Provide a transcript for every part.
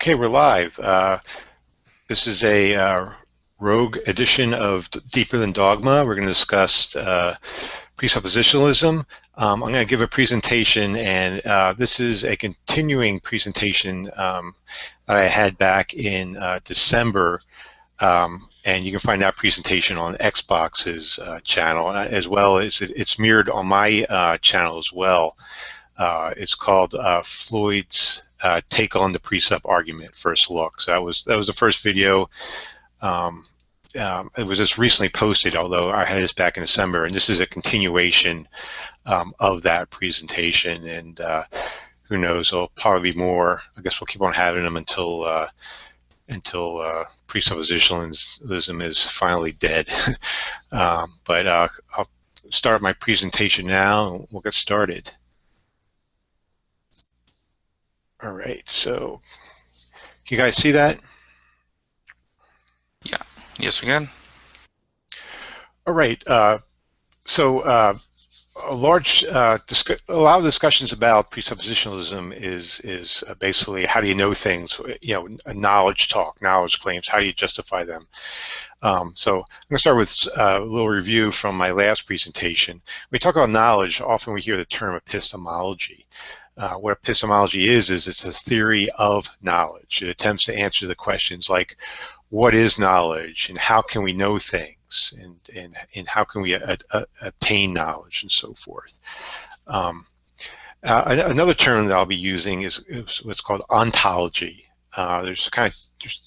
Okay, we're live. This is a rogue edition of Deeper Than Dogma. We're going to discuss presuppositionalism. I'm going to give a presentation, and this is a continuing presentation that I had back in December, and you can find that presentation on Xbox's channel, as well as it's mirrored on my channel as well. It's called Floyd's Take on the Presup Argument, First Look. So that was the first video. It was just recently posted, although I had this back in December, and this is a continuation of that presentation. And who knows? There'll probably be more. I guess we'll keep on having them until presuppositionalism is finally dead. But I'll start my presentation now, and we'll get started. All right, so can you guys see that? Yeah, yes we can. All right, so a lot of discussions about presuppositionalism is basically how do you know things, a knowledge talk, knowledge claims, how do you justify them? So I'm going to start with a little review from my last presentation. When we talk about knowledge, often we hear the term epistemology. What epistemology is it's a theory of knowledge. It attempts to answer the questions like, what is knowledge, and how can we know things, and how can we obtain knowledge, and so forth. Another term that I'll be using is what's called ontology. There's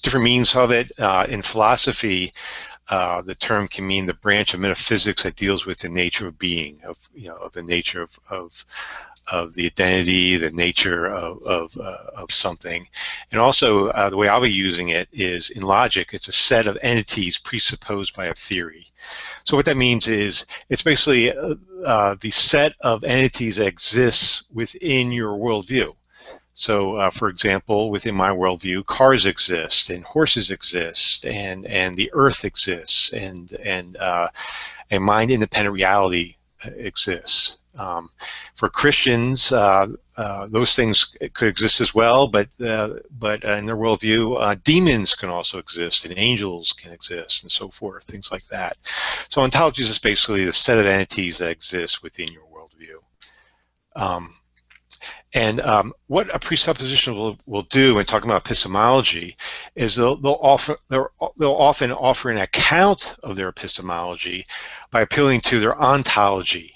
different meanings of it. In philosophy, the term can mean the branch of metaphysics that deals with the nature of being, of the nature of the identity, the nature of something. And also, the way I'll be using it is in logic, it's a set of entities presupposed by a theory. So what that means is it's basically the set of entities that exists within your worldview. So, for example, within my worldview, cars exist, and horses exist, and the earth exists, and a mind-independent reality exists. For Christians, those things could exist as well, but in their worldview, demons can also exist, and angels can exist, and so forth, things like that. So ontology is basically the set of entities that exist within your worldview. What a presupposition will do when talking about epistemology is they'll often offer an account of their epistemology by appealing to their ontology,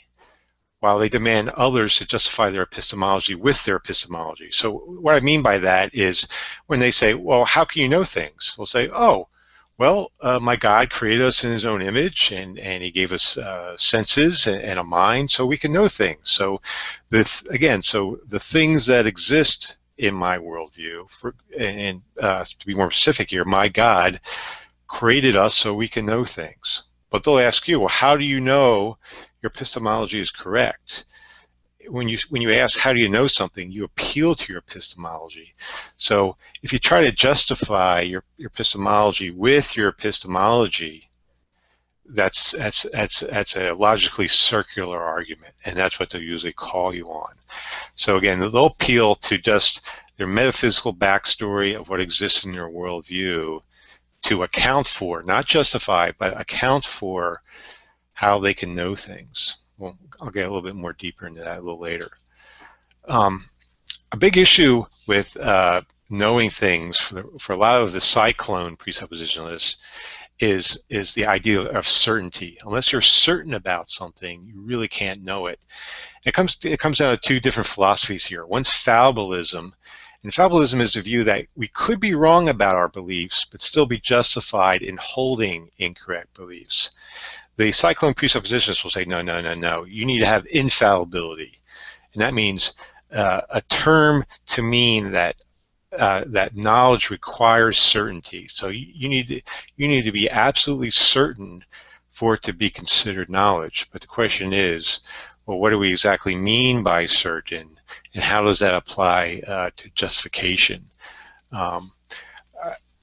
while they demand others to justify their epistemology with their epistemology. So what I mean by that is when they say, well, how can you know things? They'll say, oh, well, my God created us in his own image, and he gave us senses and a mind so we can know things. So so the things that exist in my worldview, to be more specific here, my God created us so we can know things. But they'll ask you, well, how do you know your epistemology is correct? When you ask how do you know something, you appeal to your epistemology. So if you try to justify your epistemology with your epistemology, that's a logically circular argument, and that's what they'll usually call you on. So again, they'll appeal to just their metaphysical backstory of what exists in their worldview to account for, not justify, but account for how they can know things. Well, I'll get a little bit more deeper into that a little later. A big issue with knowing things for a lot of the Sye-Clone presuppositionalists is the idea of certainty. Unless you're certain about something, you really can't know it. It comes down to two different philosophies here. One's fallibilism. And fallibilism is the view that we could be wrong about our beliefs, but still be justified in holding incorrect beliefs. The Sye-Clone presuppositionists will say, no, no, no, no. You need to have infallibility, and that means a term to mean that that knowledge requires certainty. So you need to be absolutely certain for it to be considered knowledge. But the question is, well, what do we exactly mean by certain, and how does that apply to justification? A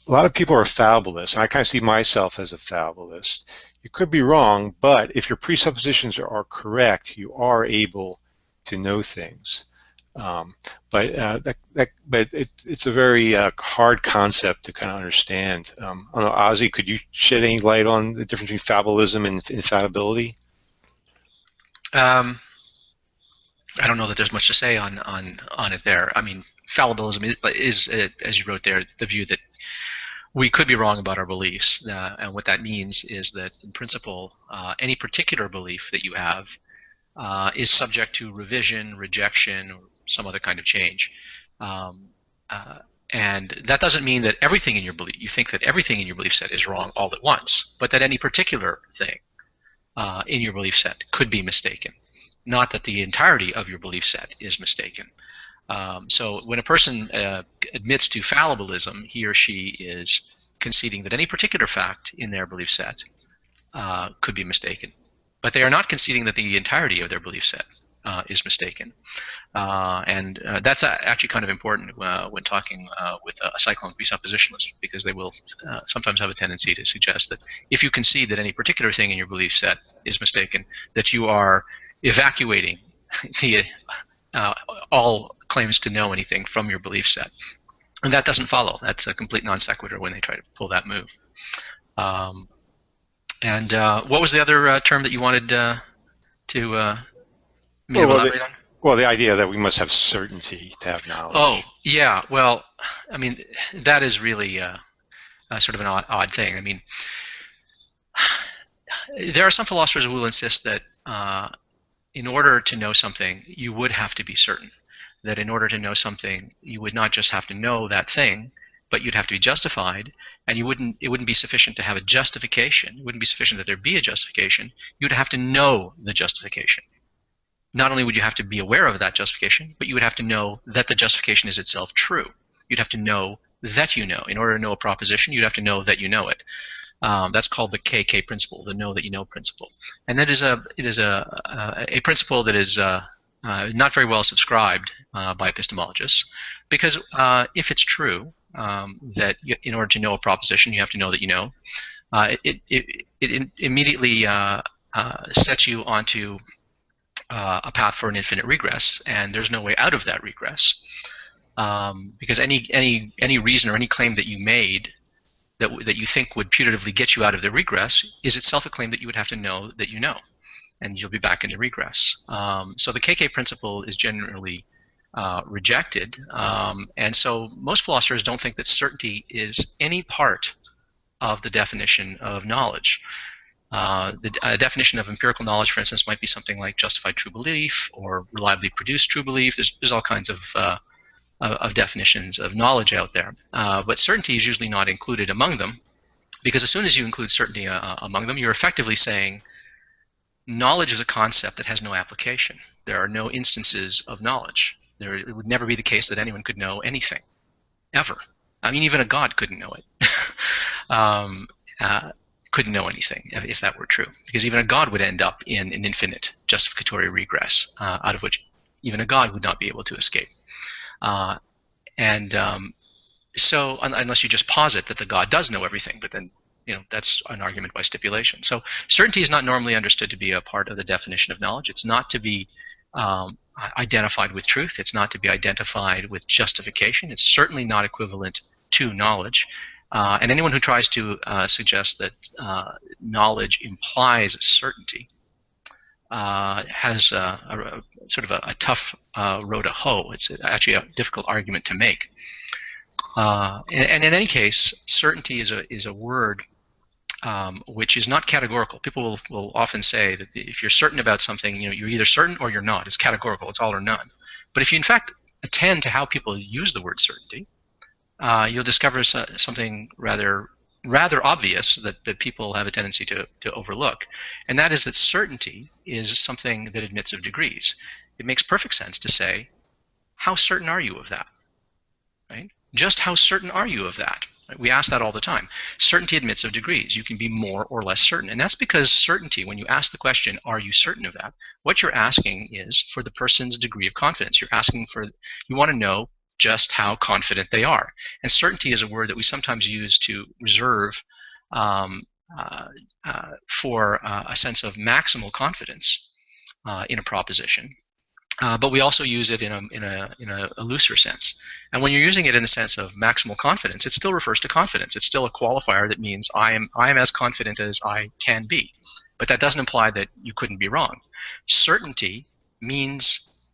lot of people are fallibilists, and I kind of see myself as a fallibilist. You could be wrong, but if your presuppositions are correct, you are able to know things. But it's a very hard concept to kind of understand. I don't know, Ozzy, could you shed any light on the difference between fallibilism and infallibility? I don't know that there's much to say on it there. I mean, fallibilism is, as you wrote there, the view that we could be wrong about our beliefs, and what that means is that, in principle, any particular belief that you have is subject to revision, rejection, or some other kind of change. And that doesn't mean that everything in your belief, you think that everything in your belief set is wrong all at once, but that any particular thing in your belief set could be mistaken. Not that the entirety of your belief set is mistaken. So when a person admits to fallibilism, he or she is conceding that any particular fact in their belief set could be mistaken. But they are not conceding that the entirety of their belief set is mistaken. And that's actually kind of important when talking with a Sye-Clone presuppositionalist, because they will sometimes have a tendency to suggest that if you concede that any particular thing in your belief set is mistaken, that you are evacuating the all claims to know anything from your belief set. And that doesn't follow. That's a complete non sequitur when they try to pull that move. And what was the other term that you wanted to me to elaborate on? Well, the idea that we must have certainty to have knowledge. Oh, yeah. Well, I mean, that is really sort of an odd thing. I mean, there are some philosophers who will insist that in order to know something, you would have to be certain. That in order to know something, you would not just have to know that thing, but you'd have to be justified, and it wouldn't be sufficient to have a justification. It wouldn't be sufficient that there be a justification. You'd have to know the justification. Not only would you have to be aware of that justification, but you would have to know that the justification is itself true. You'd have to know that you know. In order to know a proposition, you'd have to know that you know it. That's called the KK principle, the know that you know principle. And that is a principle that is not very well subscribed by epistemologists, because if it's true that in order to know a proposition, you have to know that you know, it immediately sets you onto a path for an infinite regress, and there's no way out of that regress, because any reason or any claim that you made that you think would putatively get you out of the regress is itself a claim that you would have to know that you know, and you'll be back in the regress. So the KK principle is generally rejected, and so most philosophers don't think that certainty is any part of the definition of knowledge. The definition of empirical knowledge, for instance, might be something like justified true belief or reliably produced true belief. There's all kinds of definitions of knowledge out there, but certainty is usually not included among them, because as soon as you include certainty among them, you're effectively saying knowledge is a concept that has no application. There are no instances of knowledge. It would never be the case that anyone could know anything, ever. I mean, even a god couldn't know it. Couldn't know anything if that were true, because even a god would end up in an infinite justificatory regress, out of which even a god would not be able to escape. So unless you just posit that the god does know everything, but then that's an argument by stipulation. So certainty is not normally understood to be a part of the definition of knowledge. It's not to be identified with truth. It's not to be identified with justification. It's certainly not equivalent to knowledge. And anyone who tries to suggest that knowledge implies certainty has sort of a tough row to hoe. It's actually a difficult argument to make. And in any case, certainty is a word which is not categorical. People will often say that if you're certain about something, you're either certain or you're not. It's categorical. It's all or none. But if you in fact attend to how people use the word certainty, you'll discover something rather obvious that people have a tendency to overlook, and that is that certainty is something that admits of degrees. It makes perfect sense to say, how certain are you of that? Right? Just how certain are you of that? Right? We ask that all the time. Certainty admits of degrees. You can be more or less certain, and that's because certainty, when you ask the question, are you certain of that, what you're asking is for the person's degree of confidence. You're asking you want to know just how confident they are. And certainty is a word that we sometimes use to reserve for a sense of maximal confidence in a proposition. but we also use it in a looser sense. And when you're using it in a sense of maximal confidence, it still refers to confidence. It's still a qualifier that means I am as confident as I can be. But that doesn't imply that you couldn't be wrong. Certainty means,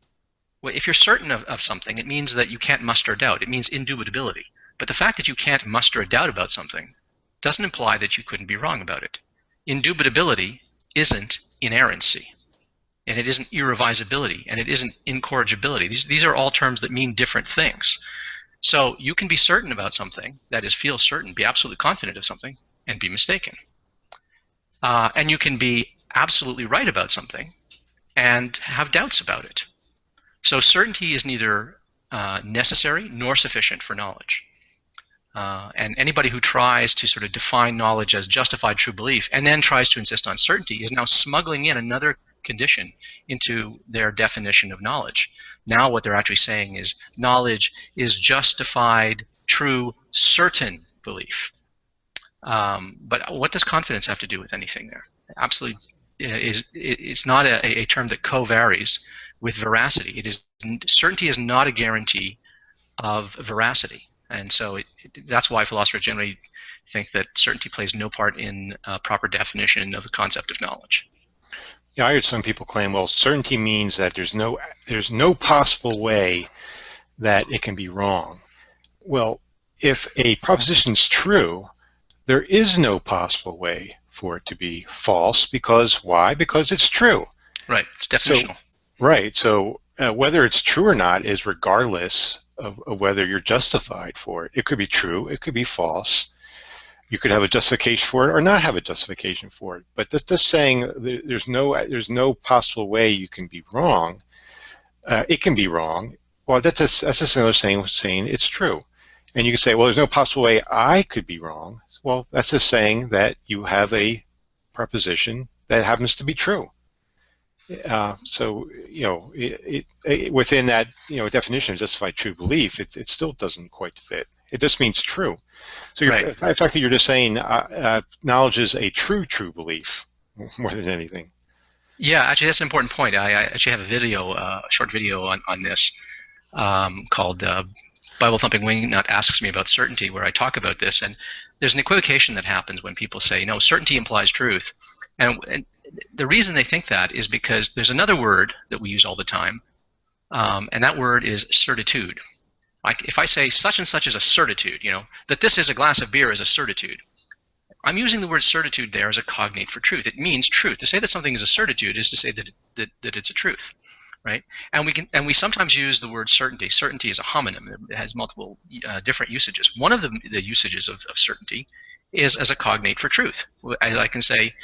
well, if you're certain of something, it means that you can't muster doubt. It means indubitability. But the fact that you can't muster a doubt about something doesn't imply that you couldn't be wrong about it. Indubitability isn't inerrancy, and it isn't irrevisability, and it isn't incorrigibility. These are all terms that mean different things. So you can be certain about something, that is, feel certain, be absolutely confident of something, and be mistaken. And you can be absolutely right about something and have doubts about it. So certainty is neither necessary nor sufficient for knowledge. And anybody who tries to sort of define knowledge as justified true belief and then tries to insist on certainty is now smuggling in another condition into their definition of knowledge. Now what they're actually saying is knowledge is justified, true, certain belief. But what does confidence have to do with anything there? Absolutely, it's not a term that co-varies with veracity. Certainty is not a guarantee of veracity. And so that's why philosophers generally think that certainty plays no part in a proper definition of the concept of knowledge. Yeah, I heard some people claim, well, certainty means that there's no possible way that it can be wrong. Well, if a proposition is true, there is no possible way for it to be false, because why? Because it's true. Right, it's definitional. Right, so whether it's true or not is regardless of whether you're justified for it. It could be true, it could be false. You could have a justification for it or not have a justification for it. But just saying there's no possible way you can be wrong, it can be wrong. Well, that's just another saying it's true. And you can say, well, there's no possible way I could be wrong. Well, that's just saying that you have a proposition that happens to be true. So, within that, definition of justified true belief, it still doesn't quite fit. It just means true. So the fact that you're just saying knowledge is a true belief more than anything. Yeah, actually, that's an important point. I actually have a video, a short video on this called Bible Thumping Wingnut Asks Me About Certainty, where I talk about this. And there's an equivocation that happens when people say, no, certainty implies truth. And the reason they think that is because there's another word that we use all the time, and that word is certitude. Like if I say such and such is a certitude, that this is a glass of beer is a certitude, I'm using the word certitude there as a cognate for truth. It means truth. To say that something is a certitude is to say that it's a truth, right? And we sometimes use the word certainty. Certainty is a homonym. It has multiple different usages. One of the usages of certainty is as a cognate for truth. I can say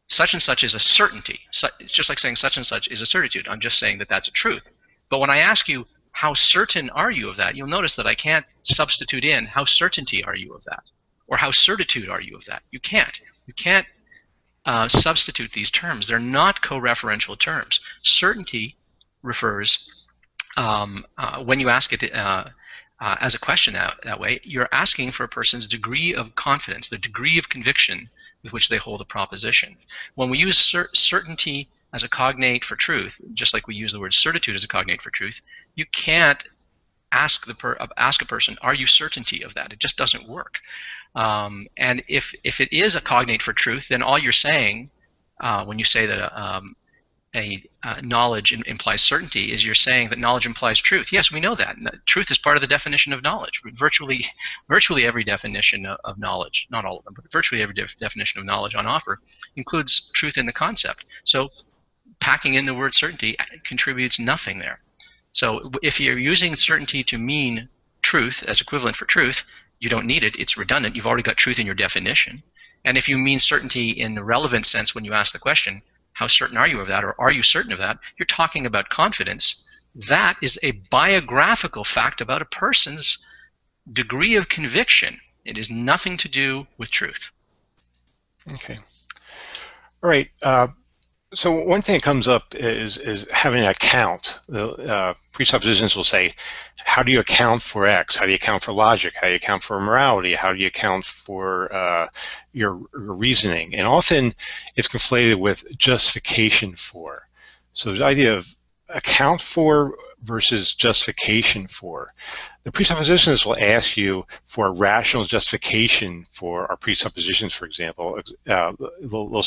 such and such is a certainty. It's just like saying such and such is a certitude. I'm just saying that that's a truth. But when I ask you, how certain are you of that? You'll notice that I can't substitute in how certainty are you of that, or how certitude are you of that. You can't. You can't substitute these terms. They're not co-referential terms. Certainty refers, when you ask it as a question that way, you're asking for a person's degree of confidence, the degree of conviction with which they hold a proposition. When we use certainty as a cognate for truth, just like we use the word certitude as a cognate for truth, you can't ask a person, are you certainty of that? It just doesn't work. And if it is a cognate for truth, then all you're saying when you say that knowledge implies certainty is you're saying that knowledge implies truth. Yes, we know that. Truth is part of the definition of knowledge. Virtually every definition of knowledge, not all of them, but virtually every definition of knowledge on offer includes truth in the concept. So packing in the word certainty contributes nothing there. So if you're using certainty to mean truth as equivalent for truth, you don't need it. It's redundant. You've already got truth in your definition. And if you mean certainty in the relevant sense when you ask the question, how certain are you of that, or are you certain of that, you're talking about confidence. That is a biographical fact about a person's degree of conviction. It has nothing to do with truth. Okay. All right. So one thing that comes up is having an account. The presuppositions will say, how do you account for X? How do you account for logic? How do you account for morality? How do you account for your reasoning? And often it's conflated with justification for. So the idea of account for versus justification for. The presuppositionists will ask you for a rational justification for our presuppositions, for example. They'll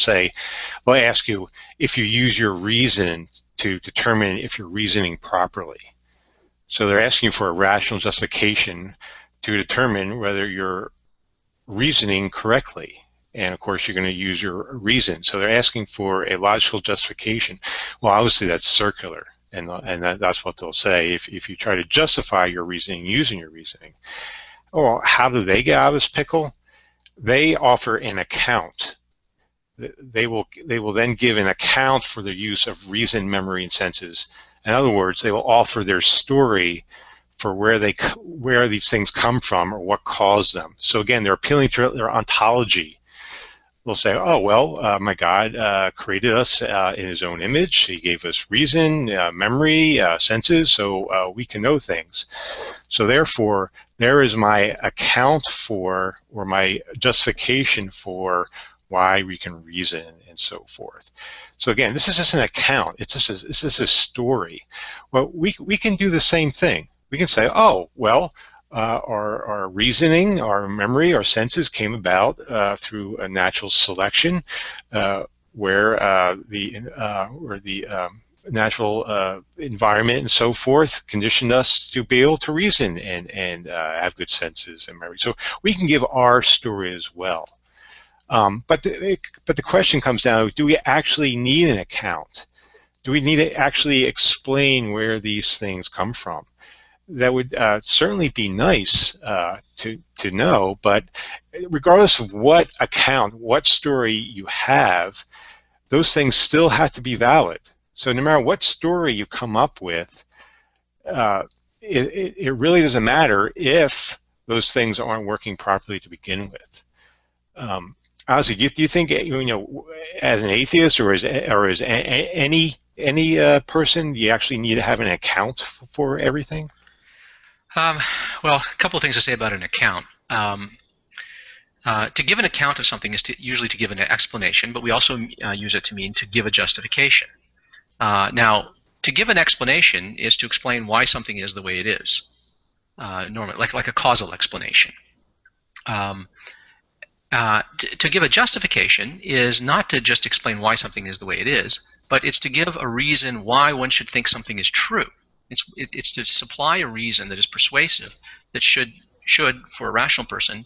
ask you if you use your reason to determine if you're reasoning properly. So they're asking for a rational justification to determine whether you're reasoning correctly. And of course, you're going to use your reason. So they're asking for a logical justification. Well, obviously, that's circular. And that's what they'll say if you try to justify your reasoning using your reasoning. Well, how do they get out of this pickle? They offer an account. They will then give an account for the use of reason, memory, and senses. In other words, they will offer their story for where these things come from or what caused them. So again, they're appealing to their ontology. They'll say, oh, well, my God created us in his own image. He gave us reason, memory, senses, so we can know things. So therefore, there is my account for, or my justification for, why we can reason and so forth. So again, this is just an account. This is a story. Well, we can do the same thing. We can say, oh, well, our reasoning, our memory, our senses came about through a natural selection, where the natural environment and so forth conditioned us to be able to reason and have good senses and memory. So we can give our story as well. But the question comes down to, do we actually need an account? Do we need to actually explain where these things come from? That would certainly be nice to know, but regardless of what account, what story you have, those things still have to be valid. So no matter what story you come up with, it really doesn't matter if those things aren't working properly to begin with. Honestly, do you think, as an atheist or as any person, you actually need to have an account for everything? Well, a couple of things to say about an account. To give an account of something is usually to give an explanation, but we also use it to mean to give a justification. Now, to give an explanation is to explain why something is the way it is, normally, like a causal explanation. To give a justification is not to just explain why something is the way it is, but it's to give a reason why one should think something is true. It's to supply a reason that is persuasive, that should for a rational person,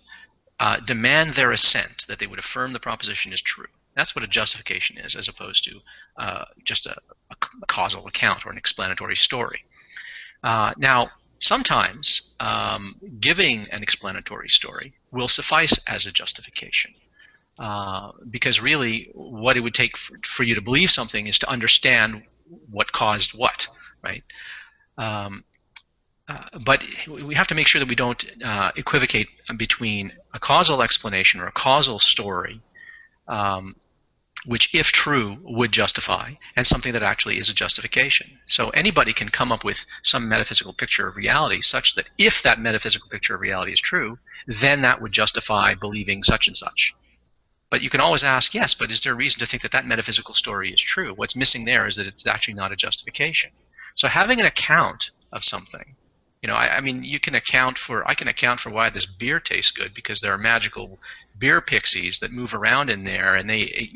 demand their assent, that they would affirm the proposition is true. That's what a justification is, as opposed to just a causal account or an explanatory story. Now, sometimes giving an explanatory story will suffice as a justification, because really what it would take for you to believe something is to understand what caused what, right? But we have to make sure that we don't equivocate between a causal explanation or a causal story, which, if true, would justify, and something that actually is a justification. So anybody can come up with some metaphysical picture of reality such that if that metaphysical picture of reality is true, then that would justify believing such and such. But you can always ask, yes, but is there a reason to think that that metaphysical story is true? What's missing there is that it's actually not a justification. So having an account of something, I mean, I can account for why this beer tastes good because there are magical beer pixies that move around in there, and they,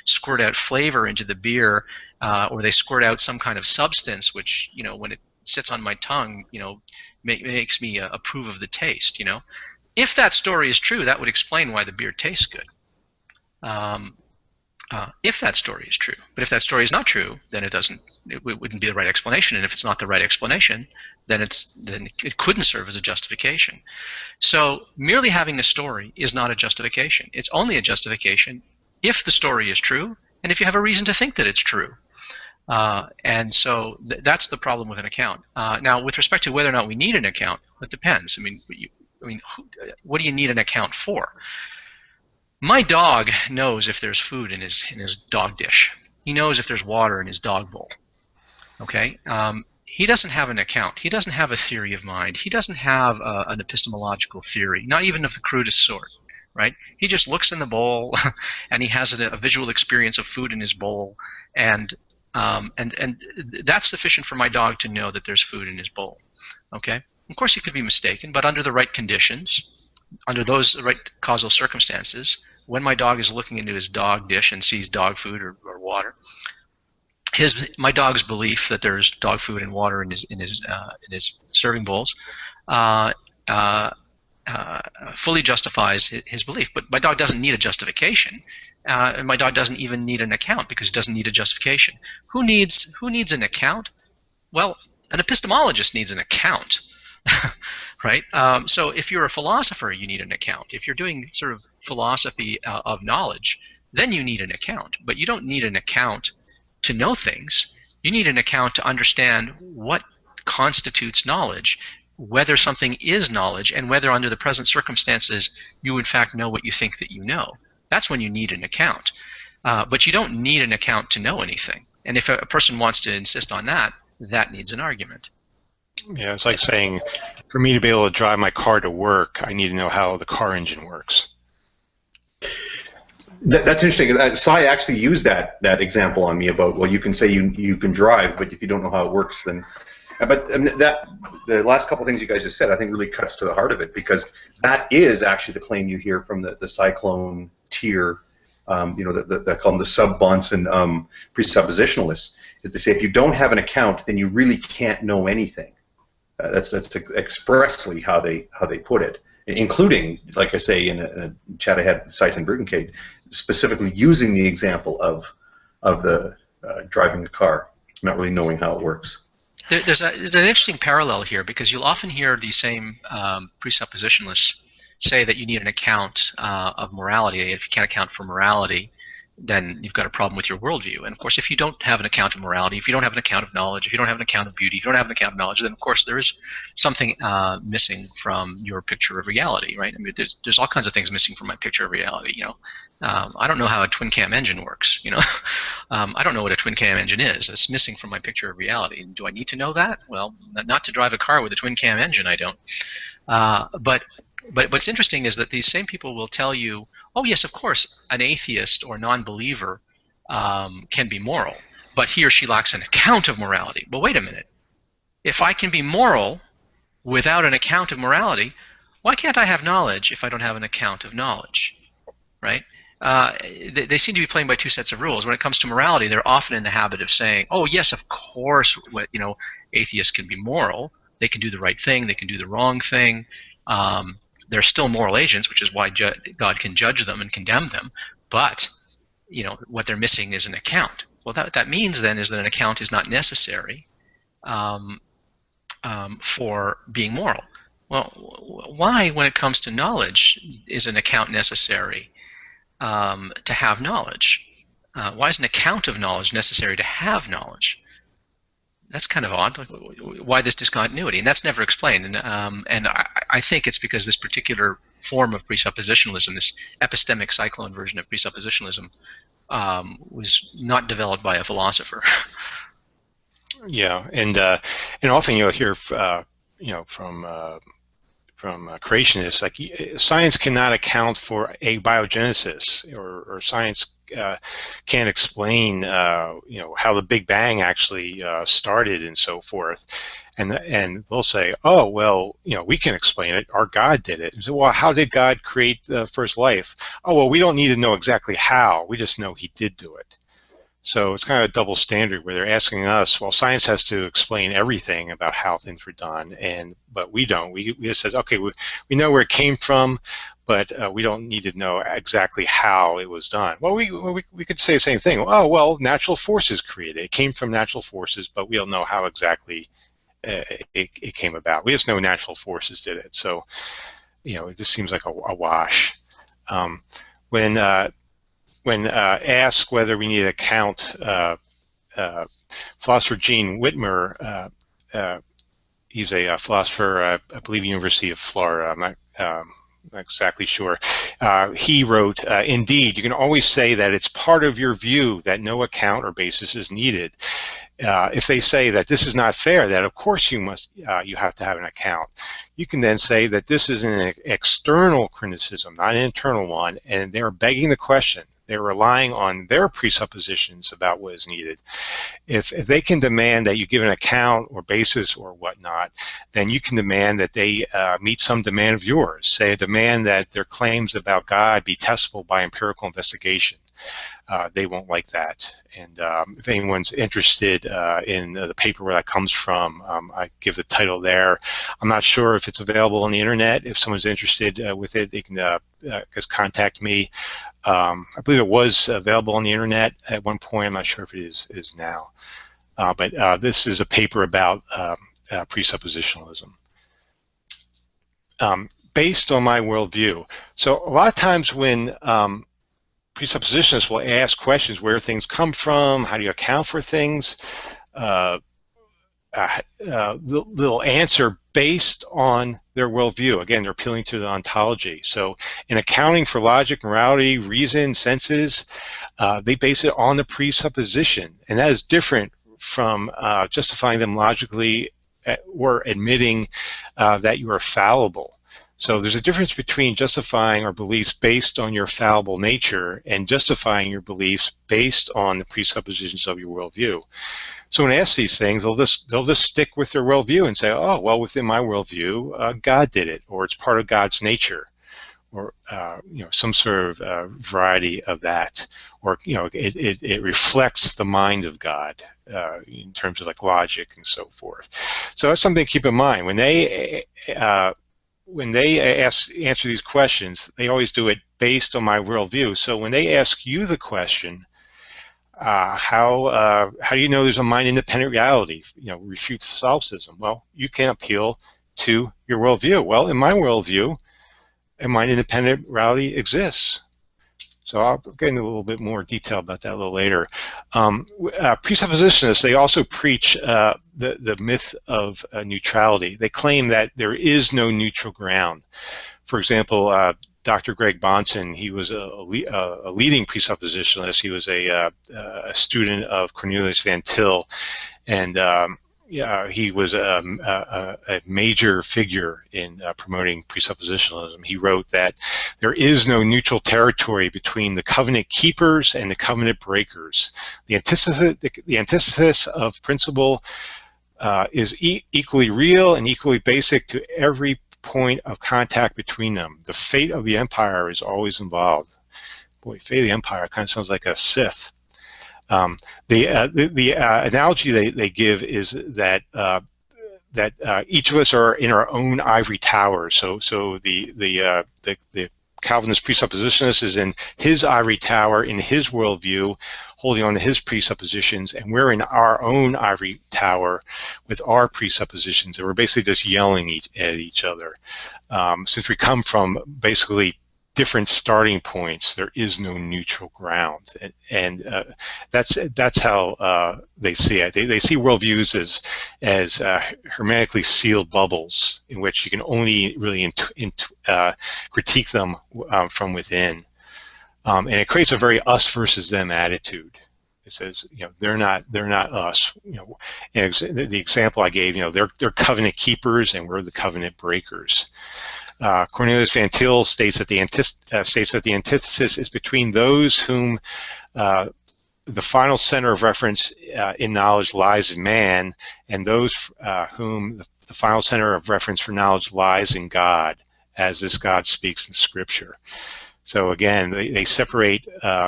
squirt out flavor into the beer, or they squirt out some kind of substance which, when it sits on my tongue, makes me approve of the taste. If that story is true, that would explain why the beer tastes good. If that story is true. But if that story is not true, then it wouldn't be the right explanation. And if it's not the right explanation, then it couldn't serve as a justification. So merely having a story is not a justification. It's only a justification if the story is true and if you have a reason to think that it's true. And so that's the problem with an account. Now, with respect to whether or not we need an account, it depends. What do you need an account for? My dog knows if there's food in his dog dish. He knows if there's water in his dog bowl. Okay? He doesn't have an account. He doesn't have a theory of mind. He doesn't have an epistemological theory, not even of the crudest sort. Right? He just looks in the bowl and he has a visual experience of food in his bowl, and And that's sufficient for my dog to know that there's food in his bowl. Okay? Of course, he could be mistaken, but under the right conditions, under those right causal circumstances, when my dog is looking into his dog dish and sees dog food or water, my dog's belief that there's dog food and water in his serving bowls fully justifies his belief. But my dog doesn't need a justification. And my dog doesn't even need an account because it doesn't need a justification. Who needs an account? Well, an epistemologist needs an account, right? So if you're a philosopher, you need an account. If you're doing sort of philosophy of knowledge, then you need an account. But you don't need an account to know things. You need an account to understand what constitutes knowledge, whether something is knowledge, and whether under the present circumstances you in fact know what you think that you know. That's when you need an account. But you don't need an account to know anything. And if a person wants to insist on that, that needs an argument. Yeah, it's like saying, for me to be able to drive my car to work, I need to know how the car engine works. That's interesting. Sye actually used that example on me about, well, you can say you can drive, but if you don't know how it works, then. But the last couple of things you guys just said, I think, really cuts to the heart of it, because that is actually the claim you hear from the Sye-Clone tier, you know, they call them the sub-Bonson presuppositionalists, is to say if you don't have an account, then you really can't know anything. That's expressly how they put it, including, like I say, in a chat I had with Sye and Brutenkate, specifically using the example of the driving a car, not really knowing how it works. There's an interesting parallel here, because you'll often hear these same presuppositionalists say that you need an account of morality. If you can't account for morality, then you've got a problem with your worldview. And of course, if you don't have an account of morality, if you don't have an account of knowledge, if you don't have an account of beauty, if you don't have an account of knowledge, then of course there is something missing from your picture of reality, right? I mean, there's all kinds of things missing from my picture of reality. You know, I don't know how a twin cam engine works. You know, I don't know what a twin cam engine is. It's missing from my picture of reality. Do I need to know that? Well, not to drive a car with a twin cam engine, I don't. But what's interesting is that these same people will tell you, oh yes, of course, an atheist or non-believer can be moral, but he or she lacks an account of morality. But wait a minute. If I can be moral without an account of morality, why can't I have knowledge if I don't have an account of knowledge, right? They seem to be playing by two sets of rules. When it comes to morality, they're often in the habit of saying, oh yes, of course, you know, atheists can be moral. They can do the right thing. They can do the wrong thing. They're still moral agents, which is why God can judge them and condemn them. But, you know, what they're missing is an account. Well, what that means then is that an account is not necessary for being moral. Well, why, when it comes to knowledge, is an account necessary to have knowledge? Why is an account of knowledge necessary to have knowledge? That's kind of odd. Why this discontinuity? And that's never explained. And I think it's because this particular form of presuppositionalism, this epistemic Sye-Clone version of presuppositionalism, was not developed by a philosopher. Yeah, and often you'll hear, you know, from creationists, like science cannot account for abiogenesis, or science can't explain, you know, how the Big Bang actually started and so forth, and they'll say, oh well, you know, we can explain it. Our God did it. And so, well, how did God create the first life? Oh well, we don't need to know exactly how. We just know He did do it. So it's kind of a double standard where they're asking us, well, science has to explain everything about how things were done, but we don't. We just says, okay, we know where it came from, but we don't need to know exactly how it was done. Well, we could say the same thing. Oh, well, natural forces created it. It came from natural forces, but we don't know how exactly it came about. We just know natural forces did it. So, you know, it just seems like a wash. When asked whether we need to count, philosopher Gene Whitmer, he's a philosopher, I believe, University of Florida. I'm not exactly sure. He wrote, indeed, you can always say that it's part of your view that no account or basis is needed. If they say that this is not fair, that of course you have to have an account. You can then say that this is an external criticism, not an internal one, and they're begging the question. They're relying on their presuppositions about what is needed. If they can demand that you give an account or basis or whatnot, then you can demand that they meet some demand of yours. Say a demand that their claims about God be testable by empirical investigation. They won't like that. And if anyone's interested in the paper where that comes from, I give the title there. I'm not sure if it's available on the internet. If someone's interested with it, they can just contact me. I believe it was available on the internet at one point. I'm not sure if it is now. But this is a paper about presuppositionalism. Based on my worldview. So a lot of times when presuppositionists will ask questions, where things come from, how do you account for things, they'll answer based on their worldview. Again, they're appealing to the ontology. So in accounting for logic, morality, reason, senses, they base it on the presupposition, and that is different from justifying them logically or admitting that you are fallible. So there's a difference between justifying our beliefs based on your fallible nature and justifying your beliefs based on the presuppositions of your worldview. So when asked these things, they'll just stick with their worldview and say, oh, well, within my worldview, God did it, or it's part of God's nature, or some sort of variety of that, or it reflects the mind of God in terms of like logic and so forth. So that's something to keep in mind when they answer these questions. They always do it based on my worldview. So when they ask you the question, how do you know there's a mind-independent reality? Refute Solipsism. Well, you can appeal to your worldview. Well, in my worldview, a mind-independent reality exists. So I'll get into a little bit more detail about that a little later. Presuppositionists, they also preach the myth of neutrality. They claim that there is no neutral ground. For example, Dr. Greg Bahnsen, he was a leading presuppositionalist. He was a student of Cornelius Van Til, and he was a major figure in promoting presuppositionalism. He wrote that there is no neutral territory between the covenant keepers and the covenant breakers. The antithesis of principle is equally real and equally basic to every point of contact between them. The fate of the empire is always involved. Boy, fate of the empire kind of sounds like a Sith. The analogy they give is that each of us are in our own ivory tower. So the Calvinist presuppositionist is in his ivory tower, in his worldview, holding on to his presuppositions, and we're in our own ivory tower with our presuppositions, and we're basically just yelling at each other. Since we come from basically different starting points, there is no neutral ground, and that's how they see it. They see worldviews as hermetically sealed bubbles in which you can only really critique them from within, and it creates a very us versus them attitude. It says, they're not us. And the example I gave, they're covenant keepers and we're the covenant breakers. Cornelius Van Til states that the antithesis is between those whom the final center of reference in knowledge lies in man, and those whom the final center of reference for knowledge lies in God, as this God speaks in Scripture. So again, they separate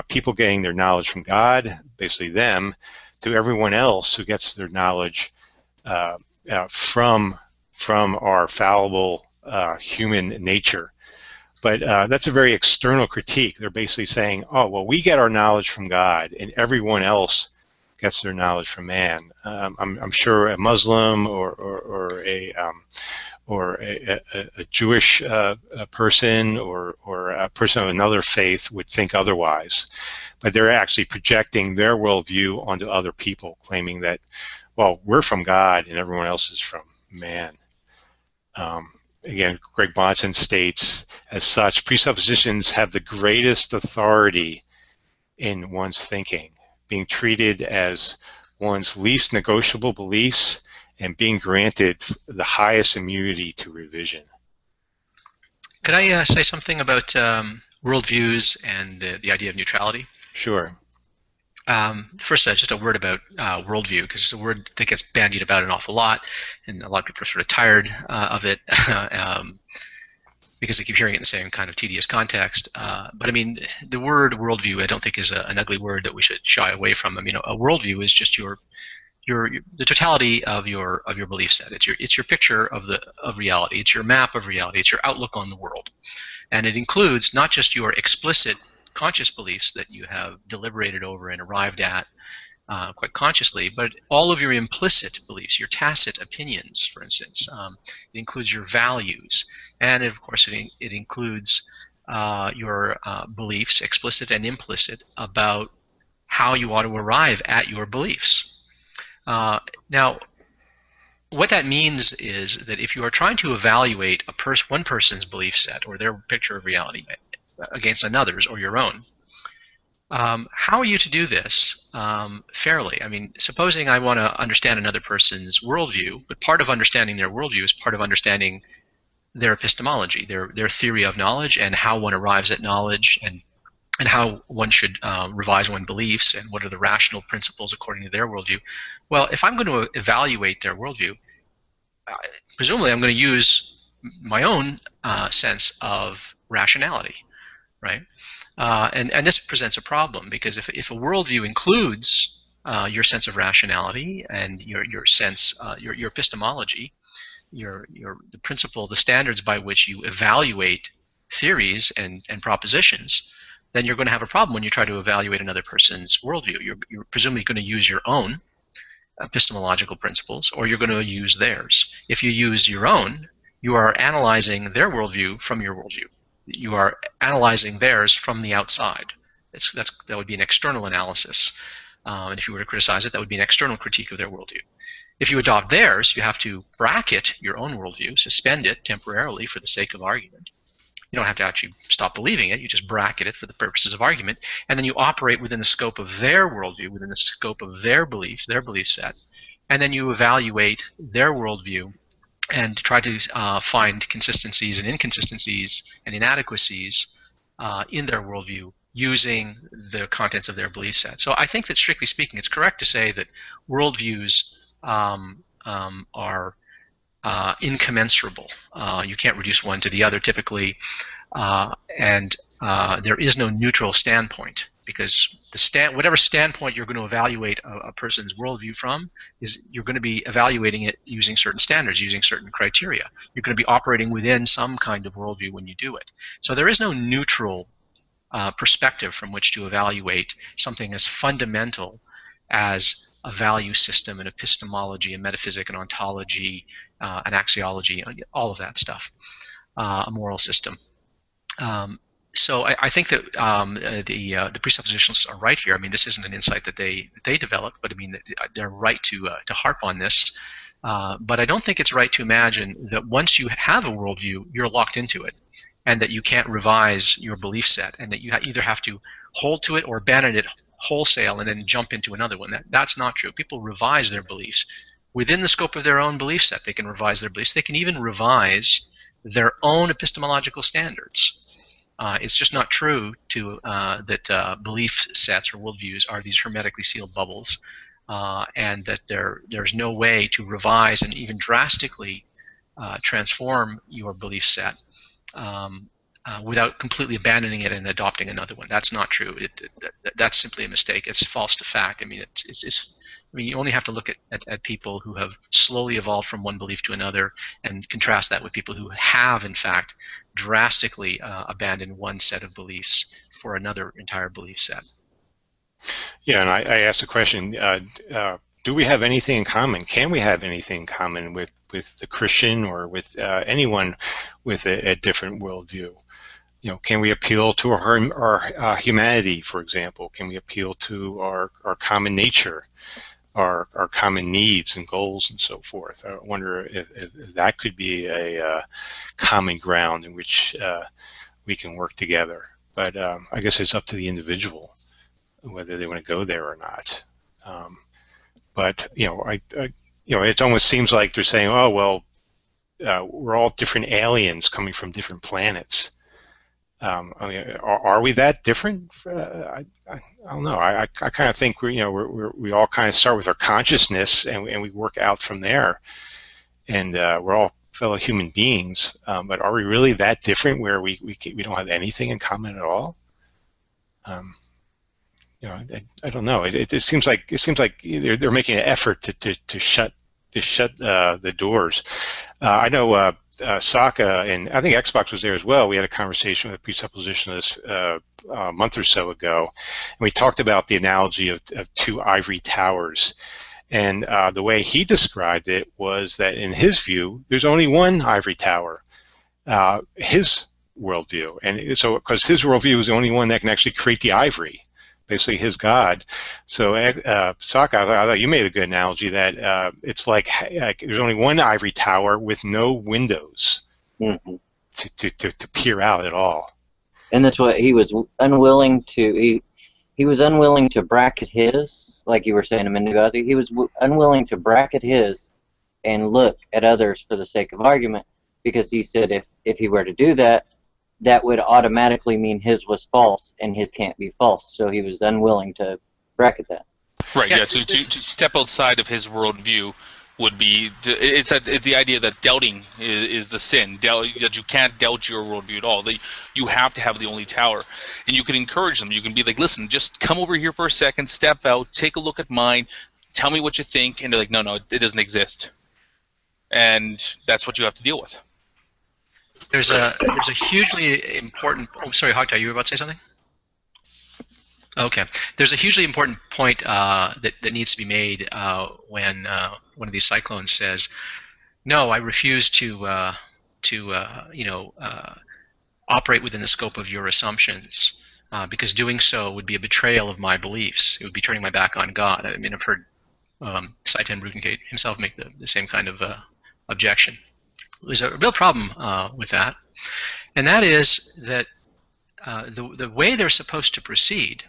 people getting their knowledge from God, basically them, to everyone else who gets their knowledge from our fallible human nature. But that's a very external critique. They're basically saying, oh, well, we get our knowledge from God and everyone else gets their knowledge from man. I'm sure a Muslim or a Jewish person or a person of another faith would think otherwise. But they're actually projecting their worldview onto other people, claiming that, well, we're from God and everyone else is from man. Again, Greg Bahnsen states, as such, presuppositions have the greatest authority in one's thinking, being treated as one's least negotiable beliefs and being granted the highest immunity to revision. Could I say something about worldviews and the idea of neutrality. Sure. First, just a word about worldview, because it's a word that gets bandied about an awful lot, and a lot of people are sort of tired of it because they keep hearing it in the same kind of tedious context. But I mean, the word worldview, I don't think is an ugly word that we should shy away from. I mean, a worldview is just the totality of your belief set. It's your picture of reality. It's your map of reality. It's your outlook on the world, and it includes not just your explicit conscious beliefs that you have deliberated over and arrived at quite consciously, but all of your implicit beliefs, your tacit opinions, for instance. It includes your values, and of course it includes your beliefs, explicit and implicit, about how you ought to arrive at your beliefs. Now, what that means is that if you are trying to evaluate one person's belief set or their picture of reality against another's or your own, how are you to do this fairly? I mean, supposing I want to understand another person's worldview, but part of understanding their worldview is part of understanding their epistemology, their theory of knowledge, and how one arrives at knowledge, and how one should revise one's beliefs, and what are the rational principles according to their worldview. Well, if I'm going to evaluate their worldview, presumably I'm going to use my own sense of rationality, right? And this presents a problem, because if a worldview includes your sense of rationality and your sense, your epistemology, the principle, the standards by which you evaluate theories and propositions, then you're going to have a problem when you try to evaluate another person's worldview. You're presumably going to use your own epistemological principles, or you're going to use theirs. If you use your own, you are analyzing their worldview from your worldview. You are analyzing theirs from the outside. That would be an external analysis. And if you were to criticize it, that would be an external critique of their worldview. If you adopt theirs, you have to bracket your own worldview, suspend it temporarily for the sake of argument. You don't have to actually stop believing it. You just bracket it for the purposes of argument. And then you operate within the scope of their worldview, within the scope of their beliefs, their belief set. And then you evaluate their worldview and try to find consistencies and inconsistencies and inadequacies in their worldview using the contents of their belief set. So I think that, strictly speaking, it's correct to say that worldviews are incommensurable. You can't reduce one to the other typically, and there is no neutral standpoint, because whatever standpoint you're going to evaluate a person's worldview from, you're going to be evaluating it using certain standards, using certain criteria. You're going to be operating within some kind of worldview when you do it. So there is no neutral perspective from which to evaluate something as fundamental as a value system, an epistemology, a metaphysic, an ontology, an axiology, all of that stuff, a moral system. So I think that the presuppositionalists are right here. I mean, this isn't an insight that they developed, but I mean, they're right to harp on this. But I don't think it's right to imagine that once you have a worldview, you're locked into it, and that you can't revise your belief set, and that you either have to hold to it or abandon it wholesale and then jump into another one. That's not true. People revise their beliefs within the scope of their own belief set. They can revise their beliefs. They can even revise their own epistemological standards. It's just not true that belief sets or worldviews are these hermetically sealed bubbles, and that there's no way to revise and even drastically transform your belief set without completely abandoning it and adopting another one. That's not true. That's simply a mistake. It's false to fact. I mean, you only have to look at people who have slowly evolved from one belief to another and contrast that with people who have, in fact, drastically abandoned one set of beliefs for another entire belief set. Yeah, and I asked the question, do we have anything in common? Can we have anything in common with the Christian or with anyone with a different worldview? You know, can we appeal to our humanity, for example? Can we appeal to our common nature, our common needs and goals and so forth? I wonder if that could be a common ground in which we can work together. But I guess it's up to the individual whether they want to go there or not. But you know, it almost seems like they're saying, oh well, we're all different aliens coming from different planets. I mean, are we that different? I don't know. I kind of think we all kind of start with our consciousness and we work out from there, and we're all fellow human beings. But are we really that different where we don't have anything in common at all? I don't know. It seems like they're making an effort to shut the doors. I know Socka, and I think Xbox was there as well. We had a conversation with a presuppositionalist a month or so ago, and we talked about the analogy of two ivory towers. And the way he described it was that in his view, there's only one ivory tower, his worldview. And so, because his worldview is the only one that can actually create the ivory, basically his God. So Socka, I thought you made a good analogy that it's like there's only one ivory tower with no windows to peer out at all. And that's what he was unwilling to. He was unwilling to bracket his, like you were saying a minute ago. He was unwilling to bracket his and look at others for the sake of argument, because he said if he were to do that, that would automatically mean his was false, and his can't be false. So he was unwilling to bracket that. Right. Yeah. To step outside of his worldview would be it's the idea that doubting is the sin. That you can't doubt your worldview at all. That you have to have the only tower, and you can encourage them. You can be like, listen, just come over here for a second, step out, take a look at mine, tell me what you think, and they're like, no, it doesn't exist, and that's what you have to deal with. There's a hugely important. Oh, sorry, Hogtie, you were about to say something? Okay. There's a hugely important point that needs to be made when one of these Sye-Clones says, "No, I refuse to operate within the scope of your assumptions, because doing so would be a betrayal of my beliefs. It would be turning my back on God." I mean, I've heard Sye-Ten Bruggencate himself make the same kind of objection. There's a real problem with that, and that is that the way they're supposed to proceed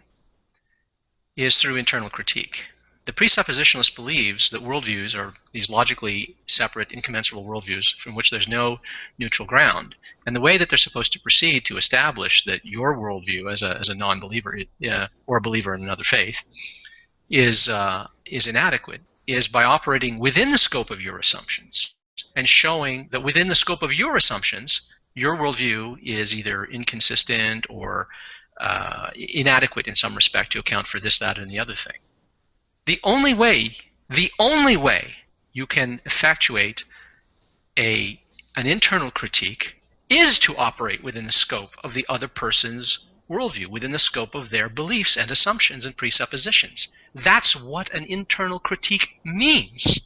is through internal critique. The presuppositionalist believes that worldviews are these logically separate, incommensurable worldviews from which there's no neutral ground. And the way that they're supposed to proceed to establish that your worldview as a non-believer or a believer in another faith is inadequate is by operating within the scope of your assumptions and showing that within the scope of your assumptions, your worldview is either inconsistent or inadequate in some respect to account for this, that, and the other thing. The only way you can effectuate an internal critique is to operate within the scope of the other person's worldview, within the scope of their beliefs and assumptions and presuppositions. That's what an internal critique means.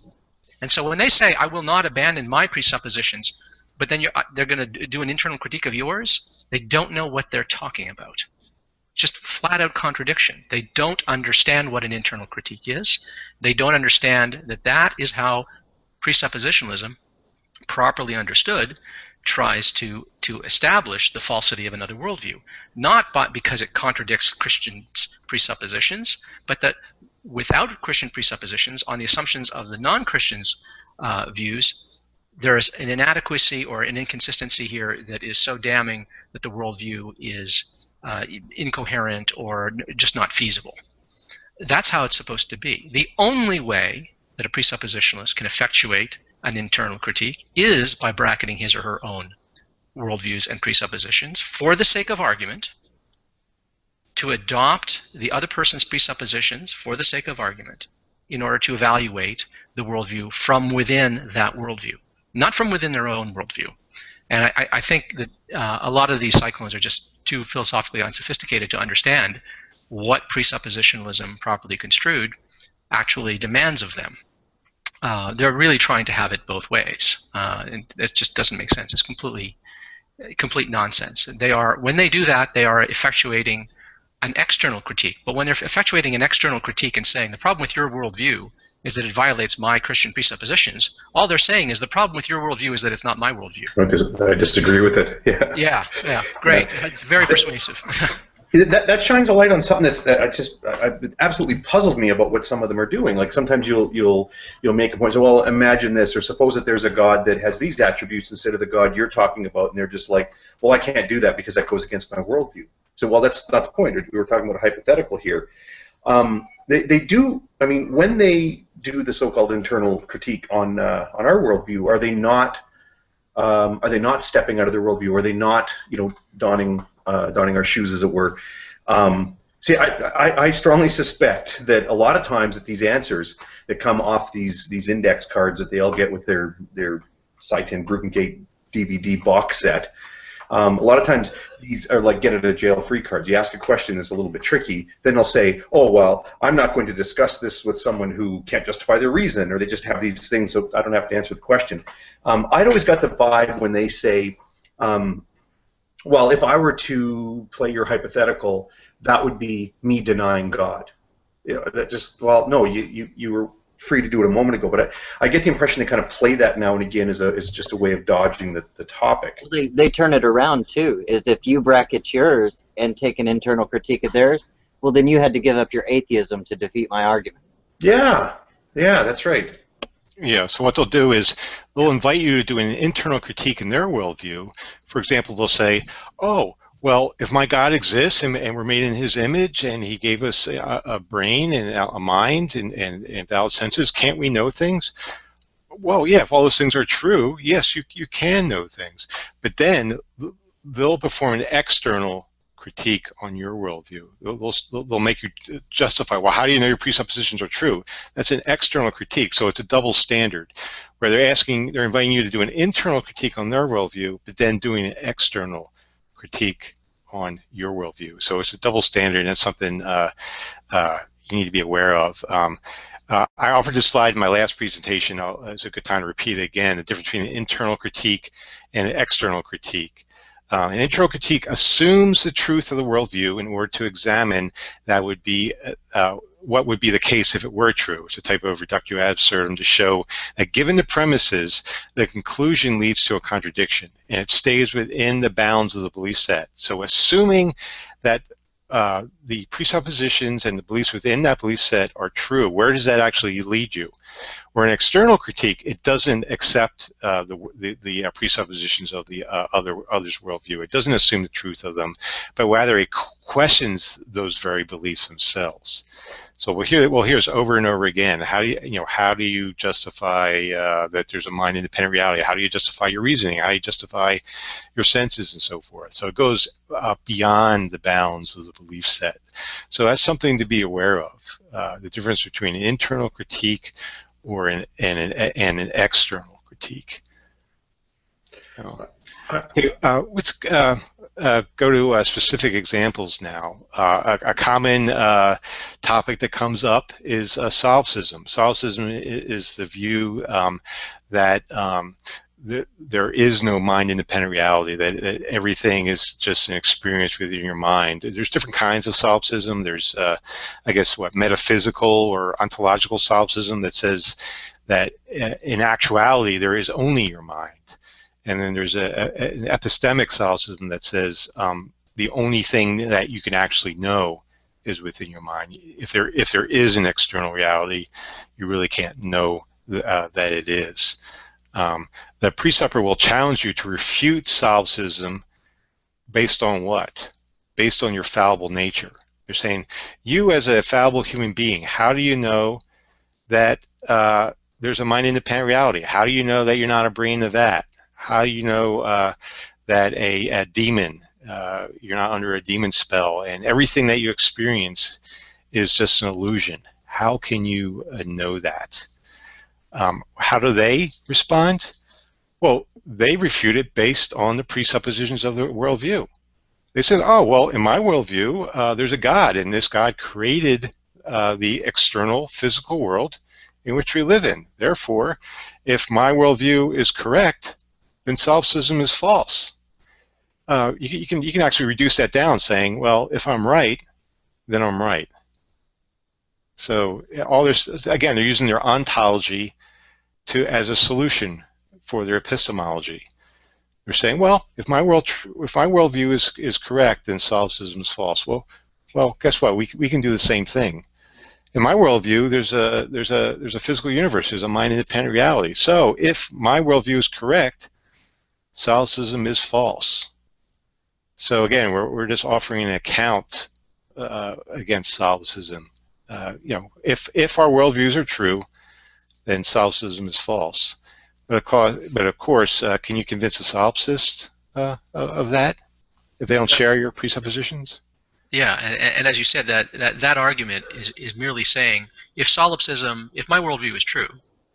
And so when they say, I will not abandon my presuppositions, but then they're going to do an internal critique of yours, they don't know what they're talking about. Just flat out contradiction. They don't understand what an internal critique is. They don't understand that that is how presuppositionalism, properly understood, tries to establish the falsity of another worldview. Not because it contradicts Christian presuppositions, but that without Christian presuppositions, on the assumptions of the non-Christians' views, there is an inadequacy or an inconsistency here that is so damning that the worldview is incoherent or just not feasible. That's how it's supposed to be. The only way that a presuppositionalist can effectuate an internal critique is by bracketing his or her own worldviews and presuppositions for the sake of argument, to adopt the other person's presuppositions for the sake of argument in order to evaluate the worldview from within that worldview, not from within their own worldview. And I think that a lot of these Sye-Clones are just too philosophically unsophisticated to understand what presuppositionalism, properly construed, actually demands of them. They're really trying to have it both ways, and it just doesn't make sense. It's complete nonsense. When they do that, they are effectuating an external critique. But when they're effectuating an external critique and saying the problem with your worldview is that it violates my Christian presuppositions, all they're saying is the problem with your worldview is that it's not my worldview. I disagree with it. Yeah. Yeah. Great. It's very persuasive. That shines a light on something that's absolutely puzzled me about what some of them are doing. Like sometimes you'll make a point, so well, imagine this, or suppose that there's a God that has these attributes instead of the God you're talking about, and they're just like, well, I can't do that because that goes against my worldview. So, well, that's not the point. We were talking about a hypothetical here. They do. I mean, when they do the so-called internal critique on our worldview, are they not stepping out of their worldview? Are they not, donning our shoes, as it were? See, I strongly suspect that a lot of times that these answers that come off these index cards that they all get with their Sye-Clone Brugengate DVD box set, a lot of times these are like get out of jail free cards. You ask a question that's a little bit tricky, then they'll say, oh, well, I'm not going to discuss this with someone who can't justify their reason, or they just have these things so I don't have to answer the question. I'd always got the vibe when they say, well, if I were to play your hypothetical, that would be me denying God. That just, well, no, you were free to do it a moment ago, but I get the impression they kind of play that now and again as just a way of dodging the topic. They turn it around too. Is if you bracket yours and take an internal critique of theirs, well, then you had to give up your atheism to defeat my argument. Yeah, that's right. Yeah, so what they'll do is they'll invite you to do an internal critique in their worldview. For example, they'll say, oh, well, if my God exists and we're made in his image and he gave us a brain and a mind and valid senses, can't we know things? Well, yeah, if all those things are true, yes, you can know things. But then they'll perform an external critique on your worldview. They'll make you justify, well, how do you know your presuppositions are true? That's an external critique, so it's a double standard, where they're inviting you to do an internal critique on their worldview, but then doing an external critique on your worldview. So it's a double standard, and that's something you need to be aware of. I offered this slide in my last presentation. It's a good time to repeat it again, the difference between an internal critique and an external critique. An internal critique assumes the truth of the worldview in order to examine that would be what would be the case if it were true. It's a type of reductio ad absurdum to show that given the premises, the conclusion leads to a contradiction, and it stays within the bounds of the belief set. So assuming that the presuppositions and the beliefs within that belief set are true, where does that actually lead you? Where an external critique, it doesn't accept the presuppositions of the other's worldview. It doesn't assume the truth of them, but rather it questions those very beliefs themselves. So we'll hear this over and over again. How do you justify that there's a mind-independent reality? How do you justify your reasoning? How do you justify your senses and so forth? So it goes beyond the bounds of the belief set. So that's something to be aware of. The difference between an internal critique or an external critique. Let's go to specific examples now. A common topic that comes up is solipsism. Solipsism is the view that there is no mind-independent reality, that everything is just an experience within your mind. There's different kinds of solipsism. There's, I guess, metaphysical or ontological solipsism that says that in actuality there is only your mind. And then there's an epistemic solipsism that says the only thing that you can actually know is within your mind. If there is an external reality, you really can't know that it is. The presupper will challenge you to refute solipsism based on what? Based on your fallible nature. They're saying, you as a fallible human being, how do you know that there's a mind-independent reality? How do you know that you're not a brain of that? How do you know that a demon, you're not under a demon spell, and everything that you experience is just an illusion? How can you know that? How do they respond? Well, they refute it based on the presuppositions of the worldview. They said, oh, well, in my worldview, there's a God, and this God created the external physical world in which we live in. Therefore, if my worldview is correct, then solipsism is false. You can actually reduce that down, saying, well, if I'm right, then I'm right. So again, they're using their ontology as a solution for their epistemology. They're saying, well, if my worldview is correct, then solipsism is false. Well, guess what? We can do the same thing. In my worldview, there's a physical universe. There's a mind-independent reality. So if my worldview is correct, solipsism is false. So again, we're just offering an account against solipsism. If our worldviews are true, then solipsism is false. But of course, can you convince a solipsist of that if they don't share your presuppositions? Yeah, and as you said, that argument is merely saying if my worldview is true,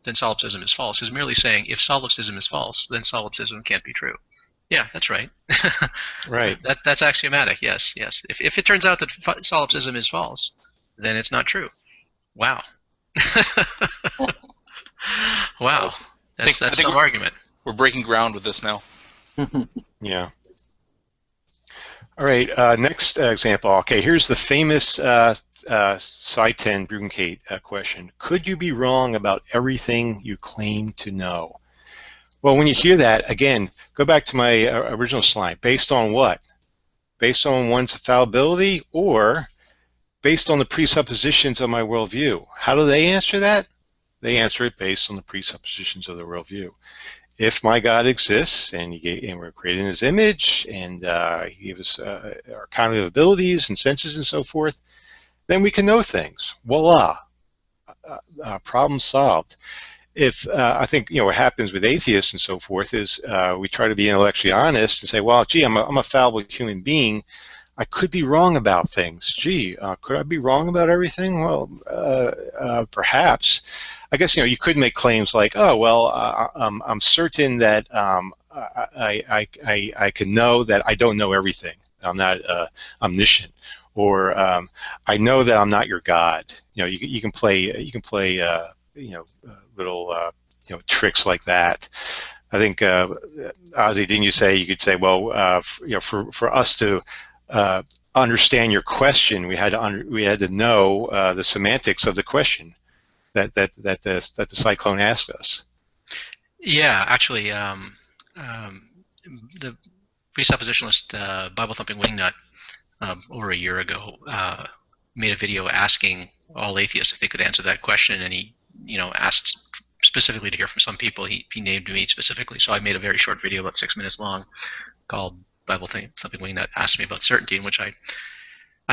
then solipsism is false. Is merely saying if solipsism is false, then solipsism can't be true. Yeah, that's right. Right. That's axiomatic. Yes. If it turns out that solipsism is false, then it's not true. Wow. Wow. That's some argument. We're breaking ground with this now. Yeah. All right. Next example. Okay, here's the famous Sye-Clone Bruggencate question. Could you be wrong about everything you claim to know? Well, when you hear that, again, go back to my original slide. Based on what? Based on one's fallibility or based on the presuppositions of my worldview? How do they answer that? They answer it based on the presuppositions of the worldview. If my God exists and we're created in His image and He gave us our cognitive abilities and senses and so forth, then we can know things. Voila, problem solved. If I think what happens with atheists and so forth is we try to be intellectually honest and say, well, gee, I'm a fallible human being. I could be wrong about things. Gee, could I be wrong about everything? Well, perhaps. I guess you could make claims like, oh well, I'm certain that I can know that I don't know everything. I'm not omniscient, or I know that I'm not your God. You can play little tricks like that. I think Ozzy, didn't you say you could say, well, for us to understand your question, we had to know the semantics of the question that the Sye-Clone asked us. Yeah, actually, the presuppositionalist Bible thumping wingnut over a year ago made a video asking all atheists if they could answer that question, and he asked specifically to hear from some people. He named me specifically, so I made a very short video about 6 minutes long called Bible thumping wingnut asked me about certainty, in which I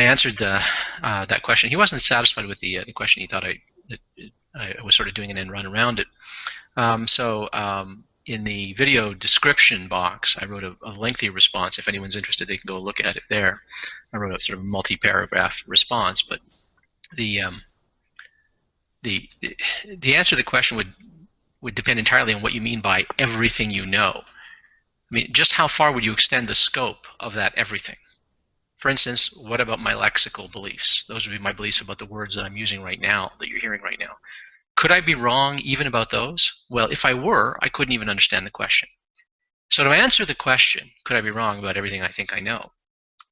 answered that question. He wasn't satisfied with the question. He thought I was sort of doing an end run around it. So in the video description box, I wrote a lengthy response. If anyone's interested, they can go look at it there. I wrote a sort of multi-paragraph response, but the answer to the question would depend entirely on what you mean by everything you know. I mean, just how far would you extend the scope of that everything? For instance, what about my lexical beliefs? Those would be my beliefs about the words that I'm using right now, that you're hearing right now. Could I be wrong even about those? Well, if I were, I couldn't even understand the question. So to answer the question, could I be wrong about everything I think I know?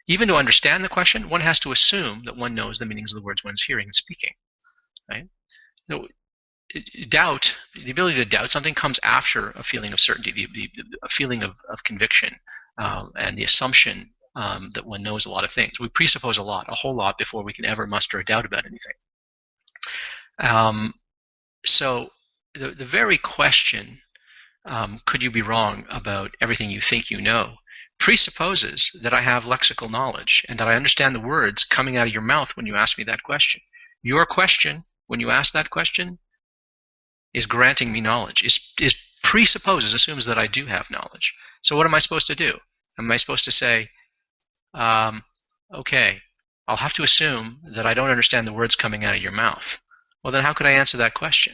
Even to understand the question, one has to assume that one knows the meanings of the words one's hearing and speaking, right? So doubt, the ability to doubt something, comes after a feeling of certainty, a feeling of conviction, and the assumption that one knows a lot of things. We presuppose a whole lot, before we can ever muster a doubt about anything. So the very question, could you be wrong about everything you think you know, presupposes that I have lexical knowledge and that I understand the words coming out of your mouth when you ask me that question. Your question, when you ask that question, is granting me knowledge, assumes that I do have knowledge. So what am I supposed to do? Am I supposed to say, okay, I'll have to assume that I don't understand the words coming out of your mouth? Well, then how could I answer that question?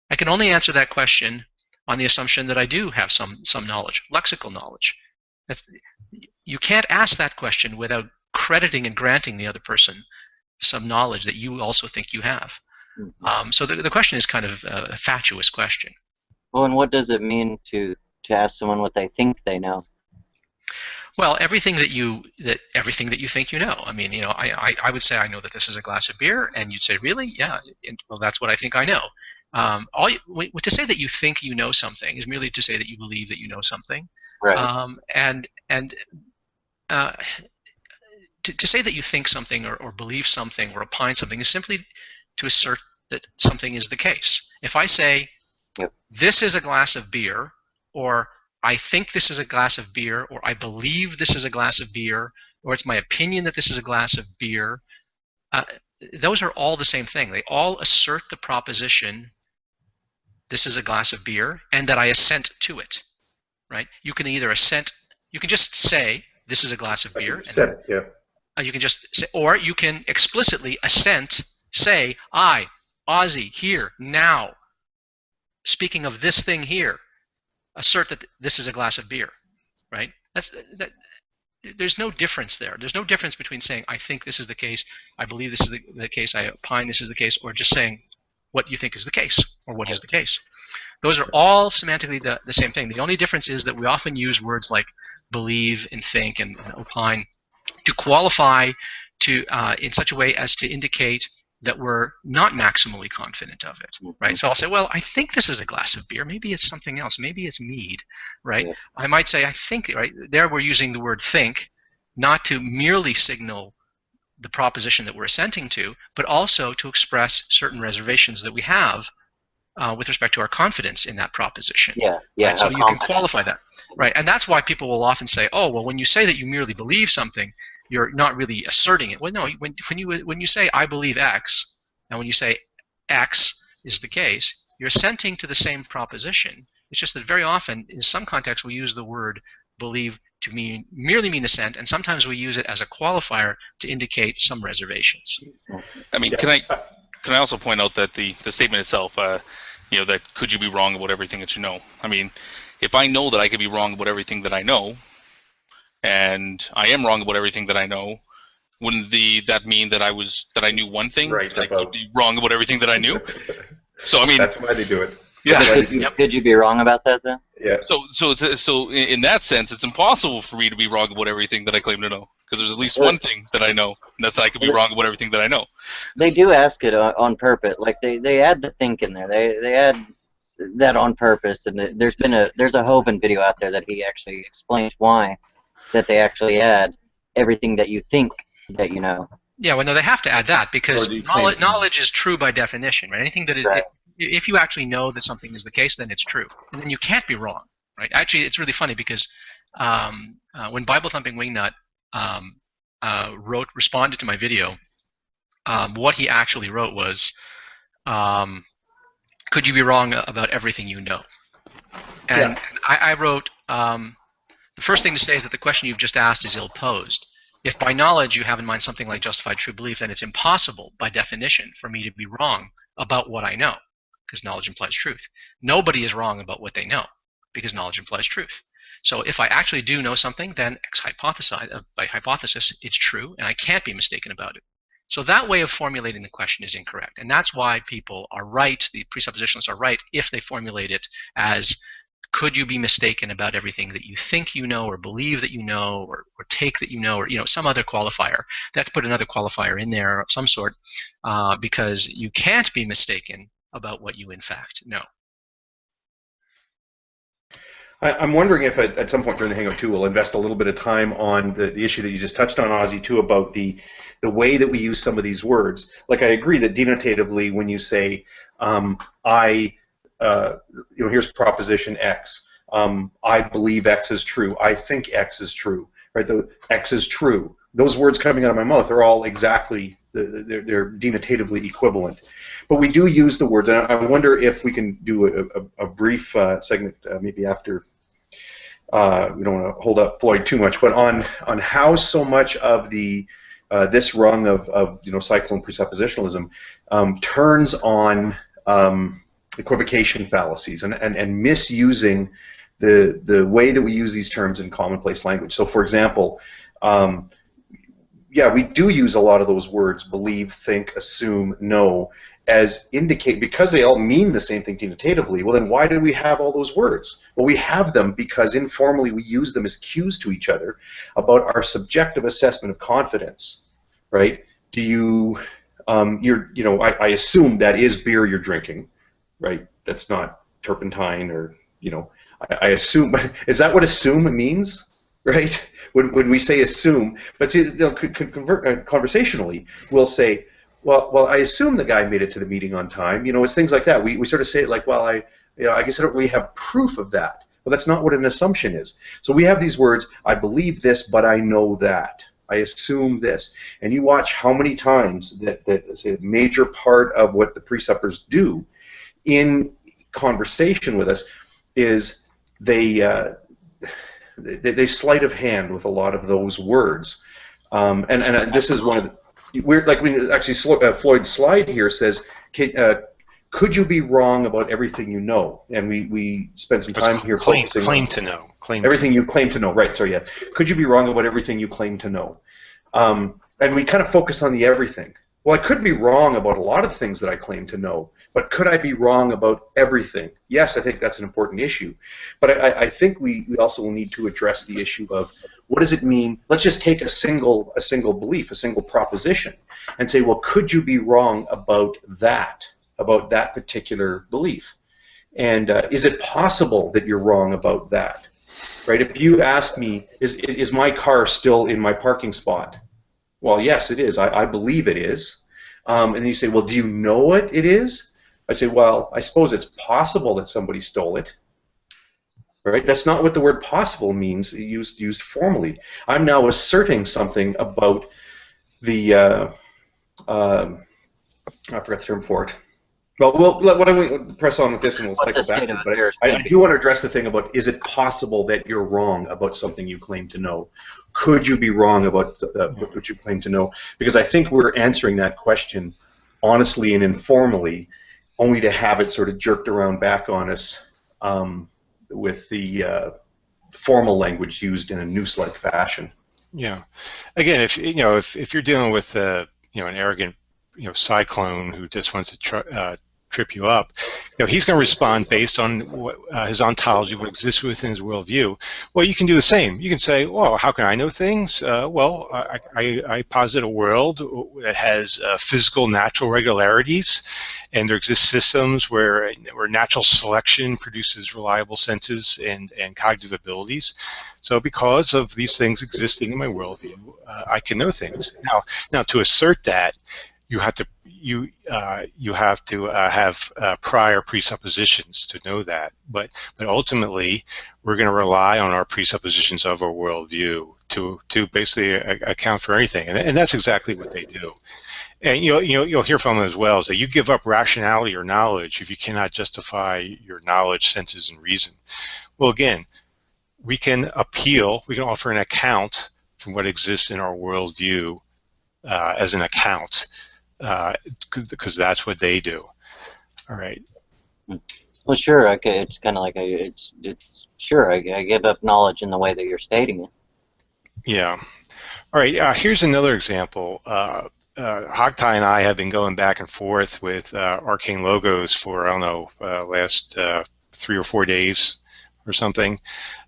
I can only answer that question on the assumption that I do have some knowledge, lexical knowledge. You can't ask that question without crediting and granting the other person some knowledge that you also think you have. So the question is kind of a fatuous question. Well, and what does it mean to ask someone what they think they know? Well, everything that you think you know. I mean, I would say I know that this is a glass of beer, and you'd say, really? Yeah. Well, that's what I think I know. To say that you think you know something is merely to say that you believe that you know something. Right. To say that you think something or believe something or opine something is simply to assert that something is the case. If I say, Yep. this is a glass of beer, or I think this is a glass of beer, or I believe this is a glass of beer, or it's my opinion that this is a glass of beer, those are all the same thing. They all assert the proposition, this is a glass of beer, and that I assent to it, right? You can either assent, you can just say, this is a glass of beer. Said, yeah. You can just say, or you can explicitly assent, say, I, Ozzy, here, now, speaking of this thing here, assert that this is a glass of beer, right? There's no difference there. There's no difference between saying, I think this is the case, I believe this is the case, I opine this is the case, or just saying what you think is the case, or what is the case. Those are all semantically the same thing. The only difference is that we often use words like believe and think and opine to qualify in such a way as to indicate that we're not maximally confident of it, right? So I'll say, well, I think this is a glass of beer. Maybe it's something else. Maybe it's mead, right? Yeah. I might say, I think, right? There we're using the word think, not to merely signal the proposition that we're assenting to, but also to express certain reservations that we have with respect to our confidence in that proposition. Yeah, yeah. Right? So you can qualify that, right? And that's why people will often say, oh, well, when you say that you merely believe something, you're not really asserting it. Well, no, when you say I believe X, and when you say X is the case, you're assenting to the same proposition. It's just that very often, in some contexts, we use the word believe to merely mean assent, and sometimes we use it as a qualifier to indicate some reservations. I mean, can I also point out that the statement itself, that could you be wrong about everything that you know? I mean, if I know that I could be wrong about everything that I know, and I am wrong about everything that I know, wouldn't that mean that I knew one thing? Right. I could be wrong about everything that I knew. So I mean, that's why they do it. Yeah. Could you be wrong about that then? Yeah. So in that sense, it's impossible for me to be wrong about everything that I claim to know, because there's at least one thing that I know, and that's I could be wrong about everything that I know. They do ask it on purpose. Like they add the think in there. They add that on purpose, and there's a Hovind video out there that he actually explains why that they actually add everything that you think that you know. Yeah, well, no, they have to add that because knowledge is true by definition, right? Anything that is, right. If you actually know that something is the case, then it's true, and then you can't be wrong, right? Actually, it's really funny because when Bible Thumping Wingnut responded to my video, what he actually wrote was, "Could you be wrong about everything you know?" And yeah. I wrote, the first thing to say is that the question you've just asked is ill-posed. If by knowledge you have in mind something like justified true belief, then it's impossible, by definition, for me to be wrong about what I know, because knowledge implies truth. Nobody is wrong about what they know, because knowledge implies truth. So if I actually do know something, then by hypothesis, it's true, and I can't be mistaken about it. So that way of formulating the question is incorrect, and that's why people are right, the presuppositionalists are right, if they formulate it as, could you be mistaken about everything that you think you know, or believe that you know, or take that you know, or some other qualifier? They have to put another qualifier in there of some sort, because you can't be mistaken about what you in fact know. I'm wondering if at some point during the Hangout too, we'll invest a little bit of time on the issue that you just touched on, Ozzy, too, about the way that we use some of these words. Like, I agree that denotatively, when you say here's proposition X. I believe X is true. I think X is true. Right? The X is true. Those words coming out of my mouth are all exactly, they're denotatively equivalent. But we do use the words, and I wonder if we can do a brief segment, maybe after. We don't want to hold up Floyd too much, but on how so much of this rung of Sye-Clone presuppositionalism turns on equivocation fallacies and misusing the way that we use these terms in commonplace language. So, for example, we do use a lot of those words, believe, think, assume, know, as indicate, because they all mean the same thing denotatively. Well, then why do we have all those words? Well, we have them because informally we use them as cues to each other about our subjective assessment of confidence, right? Do you, I assume that is beer you're drinking. right? That's not turpentine, or, you know, I assume. Is that what assume means, right? When we say assume, but see, conversationally, we'll say, well, I assume the guy made it to the meeting on time. You know, it's things like that. We sort of say it like, well, I guess I don't really have proof of that. Well, that's not what an assumption is. So we have these words, I believe this, but I know that. I assume this. And you watch how many times that is a major part of what the presuppers do in conversation with us is they sleight of hand with a lot of those words. And this is one of the weird, like, actually Floyd's slide here says, could you be wrong about everything you know? And we spent some time here focusing claim to know. Everything you claim to know. Right, sorry, yeah. Could you be wrong about everything you claim to know? And we kind of focus on the everything. Well, I could be wrong about a lot of things that I claim to know, but could I be wrong about everything? Yes, I think that's an important issue. But I think we also need to address the issue of what does it mean? Let's just take a single belief, a single proposition, and say, well, could you be wrong about that particular belief? And is it possible that you're wrong about that? Right? If you ask me, is my car still in my parking spot? Well, yes, it is. I believe it is. And then you say, well, do you know it is? I say, well, I suppose it's possible that somebody stole it. Right? That's not what the word possible means used formally. I'm now asserting something about the, I forgot the term for it. Well, why don't we press on with this and we'll cycle back to it. But I do want to address the thing about, is it possible that you're wrong about something you claim to know? Could you be wrong about what you claim to know? Because I think we're answering that question honestly and informally, only to have it sort of jerked around back on us with the formal language used in a noose-like fashion. Yeah. Again, if you're dealing with an arrogant Sye-Clone who just wants to trip you up, he's going to respond based on what, his ontology, what exists within his worldview. Well, you can do the same. You can say, well, how can I know things? Well, I posit a world that has physical, natural regularities, and there exist systems where natural selection produces reliable senses and cognitive abilities. So because of these things existing in my worldview, I can know things. Now to assert that, you have to have prior presuppositions to know that, but ultimately we're going to rely on our presuppositions of our worldview to basically account for anything, and that's exactly what they do. And you'll hear from them as well, is that you give up rationality or knowledge if you cannot justify your knowledge, senses, and reason. Well, again, we can offer an account from what exists in our worldview as an account. Because that's what they do. All right. Well, sure. Okay, it's kind of like it's sure. I give up knowledge in the way that you're stating it. Yeah. All right. Here's another example. Hogtie and I have been going back and forth with arcane logos for, I don't know, last 3 or 4 days or something.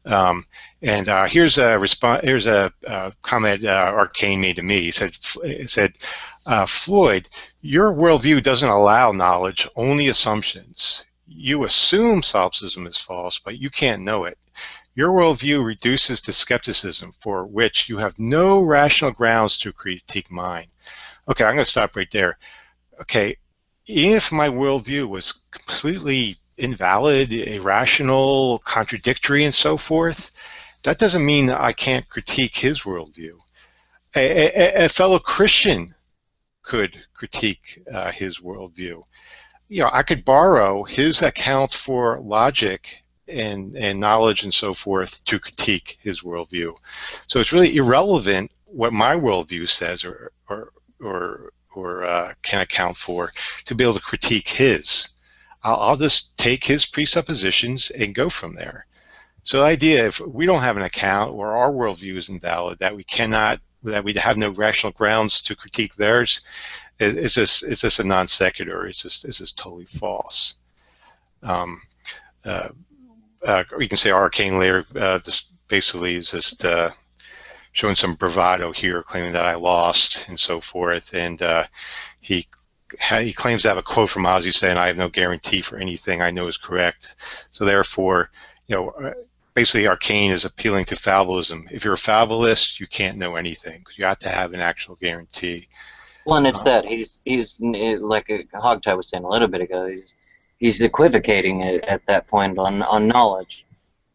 And here's a comment Arcane made to me. He said, Floyd, your worldview doesn't allow knowledge, only assumptions. You assume solipsism is false, but you can't know it. Your worldview reduces to skepticism, for which you have no rational grounds to critique mine. Okay, I'm going to stop right there. Okay, if my worldview was completely invalid, irrational, contradictory, and so forth, that doesn't mean that I can't critique his worldview. A fellow Christian could critique his worldview. I could borrow his account for logic and knowledge and so forth to critique his worldview. So it's really irrelevant what my worldview says or can account for to be able to critique his. I'll just take his presuppositions and go from there. So the idea, if we don't have an account or our worldview is invalid, that we have no rational grounds to critique theirs, it's just a non sequitur. It's just totally false. You can say arcane layer this basically is just showing some bravado here, claiming that I lost and so forth, and he he claims to have a quote from Ozzy saying, "I have no guarantee for anything I know is correct." So therefore, basically Arcane is appealing to fallibilism. If you're a fallibilist, you can't know anything because you have to have an actual guarantee. Well, and it's that he's like Hogtie was saying a little bit ago. He's equivocating at that point on knowledge,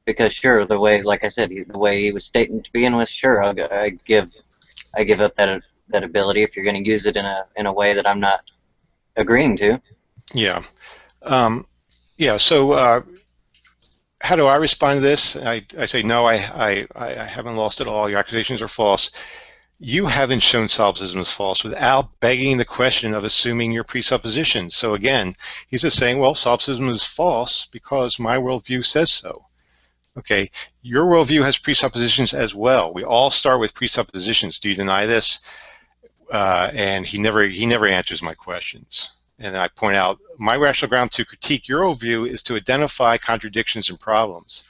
because sure, the way, like I said, the way he was stating to begin with, sure, I give up that ability if you're going to use it in a way that I'm not agreeing to. Yeah, yeah. So how do I respond to this? I say no. I haven't lost it all. Your accusations are false. You haven't shown solipsism is false without begging the question of assuming your presuppositions. So again, he's just saying, well, solipsism is false because my worldview says so. Okay, your worldview has presuppositions as well. We all start with presuppositions. Do you deny this? And he never answers my questions. And I point out, my rational ground to critique your worldview is to identify contradictions and problems.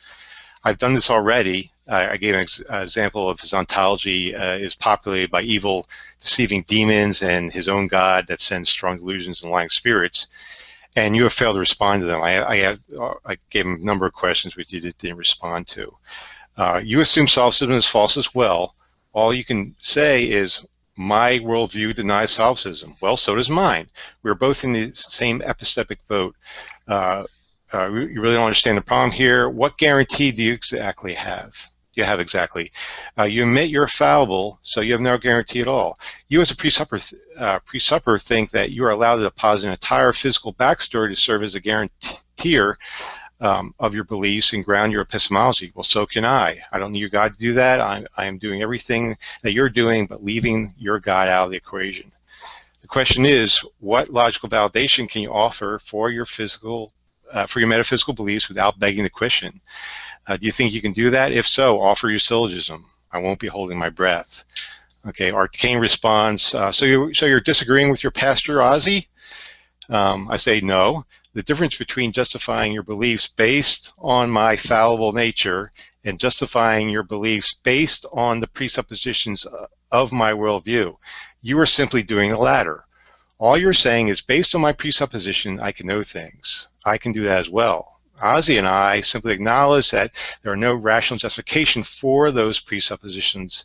I've done this already. I gave an example of his ontology is populated by evil, deceiving demons and his own God that sends strong delusions and lying spirits. And you have failed to respond to them. I gave him a number of questions which you didn't respond to. You assume solipsism is false as well. All you can say is, my worldview denies solipsism. Well, so does mine. We're both in the same epistemic boat. You really don't understand the problem here. What guarantee do you exactly have? You admit you're fallible, so you have no guarantee at all. You as a presupper think that you are allowed to deposit an entire physical backstory to serve as a guarantor of your beliefs and ground your epistemology. Well, so can I. I don't need your God to do that. I am doing everything that you're doing, but leaving your God out of the equation. The question is, what logical validation can you offer for your metaphysical beliefs without begging the question? Do you think you can do that? If so, offer your syllogism. I won't be holding my breath. Okay, Arcane responds, so you're disagreeing with your pastor, Ozzy? I say no. The difference between justifying your beliefs based on my fallible nature and justifying your beliefs based on the presuppositions of my worldview. You are simply doing the latter. All you're saying is, based on my presupposition, I can know things. I can do that as well. Ozzy and I simply acknowledge that there are no rational justification for those presuppositions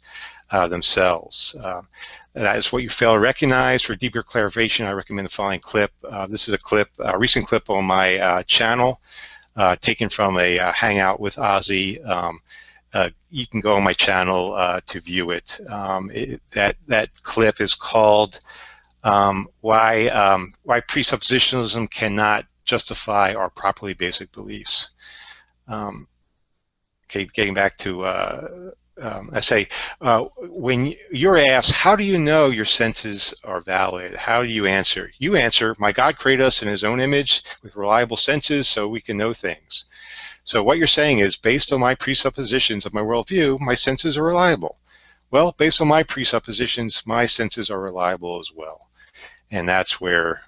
themselves. That is what you fail to recognize. For deeper clarification, I recommend the following clip. This is a recent clip on my channel, taken from a hangout with Ozzy. You can go on my channel to view it. That clip is called "Why Presuppositionalism Cannot Justify Our Properly Basic Beliefs." Okay, getting back to I say, when you're asked, how do you know your senses are valid? How do you answer? You answer, my God created us in his own image with reliable senses so we can know things. So what you're saying is, based on my presuppositions of my worldview, my senses are reliable. Well, based on my presuppositions, my senses are reliable as well. And that's where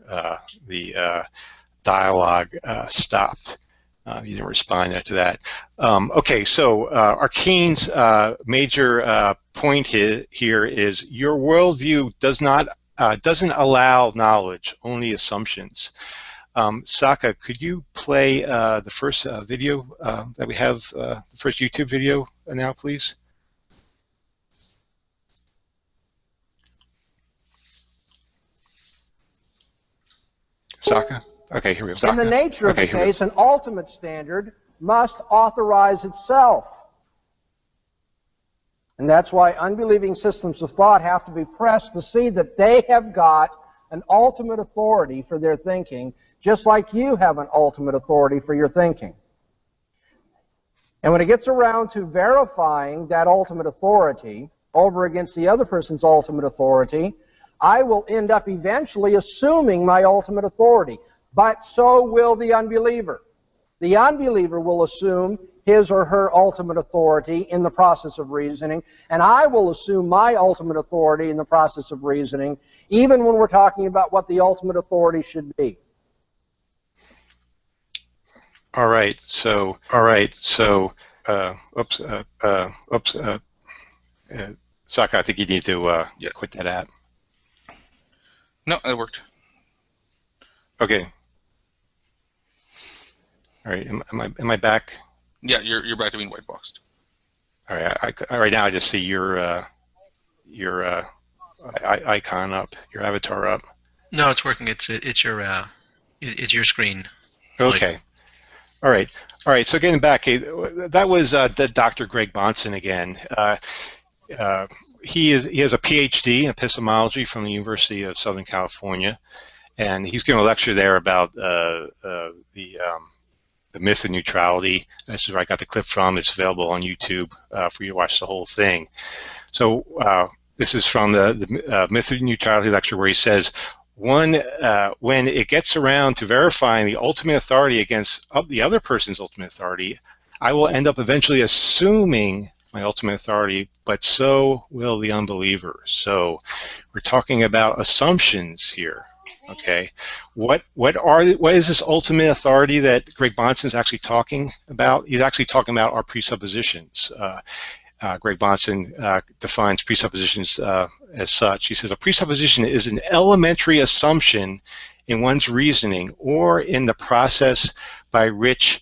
the dialogue stopped. You didn't respond to that. Okay, so Arcane's major point here is your worldview doesn't allow knowledge, only assumptions. Socka, could you play the first video that we have, the first YouTube video now, please? Socka? Okay, here we go. In the nature of the case, an ultimate standard must authorize itself. And that's why unbelieving systems of thought have to be pressed to see that they have got an ultimate authority for their thinking, just like you have an ultimate authority for your thinking. And when it gets around to verifying that ultimate authority over against the other person's ultimate authority, I will end up eventually assuming my ultimate authority. But so will the unbeliever. The unbeliever will assume his or her ultimate authority in the process of reasoning, and I will assume my ultimate authority in the process of reasoning, even when we're talking about what the ultimate authority should be. All right, so, Socka, I think you need to quit that app. No, it worked. Okay. All right. Am I back? Yeah, you're back to being white boxed. All right. Right now I just see your icon up, your avatar up. No, it's working. It's your screen. Floyd. Okay. All right. So getting back, that was Dr. Greg Bahnsen again. He has a PhD in epistemology from the University of Southern California, and he's going to lecture there about the myth of neutrality. This is where I got the clip from. It's available on YouTube for you to watch the whole thing. So this is from the myth of neutrality lecture, where he says, when it gets around to verifying the ultimate authority against the other person's ultimate authority, I will end up eventually assuming my ultimate authority, but so will the unbeliever. So we're talking about assumptions here. Okay, what is this ultimate authority that Greg Bahnsen is actually talking about? He's actually talking about our presuppositions. Greg Bahnsen defines presuppositions as such. He says a presupposition is an elementary assumption in one's reasoning or in the process by which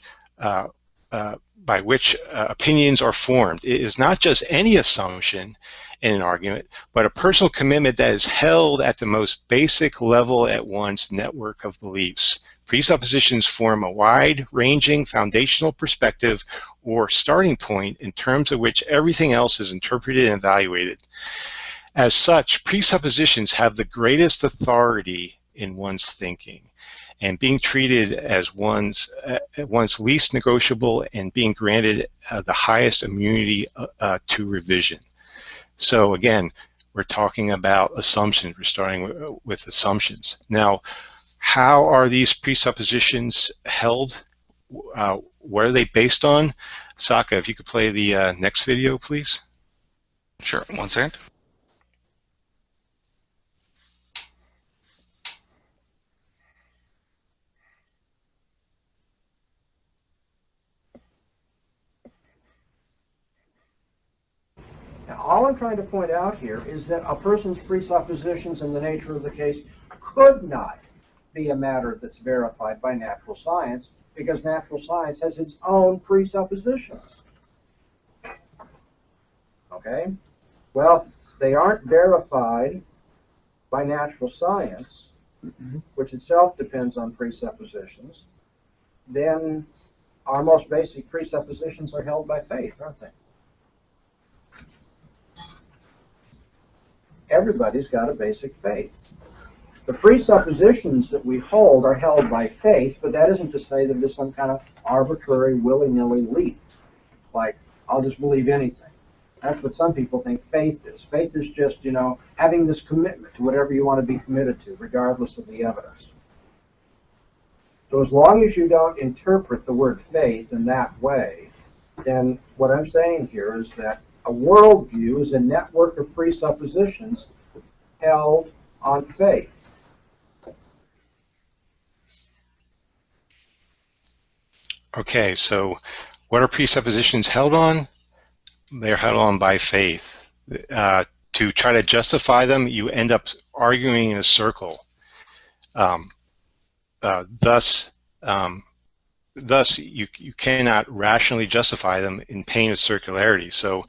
opinions are formed. It is not just any assumption in an argument, but a personal commitment that is held at the most basic level at one's network of beliefs. Presuppositions form a wide-ranging foundational perspective or starting point in terms of which everything else is interpreted and evaluated. As such, presuppositions have the greatest authority in one's thinking, and being treated as one's least negotiable and being granted the highest immunity to revision. So again, we're talking about assumptions. We're starting with assumptions. Now, how are these presuppositions held? What are they based on? Socka, if you could play the next video, please. Sure, 1 second. Now, all I'm trying to point out here is that a person's presuppositions in the nature of the case could not be a matter that's verified by natural science, because natural science has its own presuppositions. Okay? Well, they aren't verified by natural science, which itself depends on presuppositions, then our most basic presuppositions are held by faith, aren't they? Everybody's got a basic faith. The presuppositions that we hold are held by faith, but that isn't to say that it's some kind of arbitrary, willy-nilly leap. Like, I'll just believe anything. That's what some people think faith is. Faith is just, you know, having this commitment to whatever you want to be committed to, regardless of the evidence. So as long as you don't interpret the word faith in that way, then what I'm saying here is that a worldview is a network of presuppositions held on faith. Okay, so what are presuppositions held on? They're held on by faith. To try to justify them, you end up arguing in a circle. Thus, you cannot rationally justify them in pain of circularity. So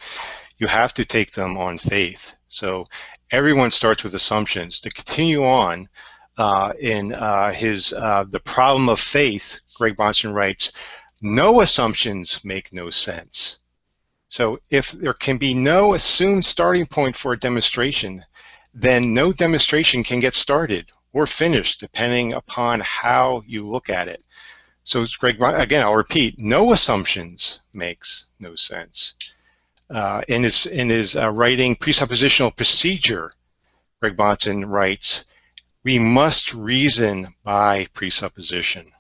you have to take them on faith. So everyone starts with assumptions. To continue on, in The Problem of Faith, Greg Bahnsen writes, no assumptions make no sense. So if there can be no assumed starting point for a demonstration, then no demonstration can get started or finished, depending upon how you look at it. So it's Greg, again, I'll repeat, no assumptions makes no sense. In his writing, Presuppositional Procedure, Greg Bahnsen writes, we must reason by presupposition.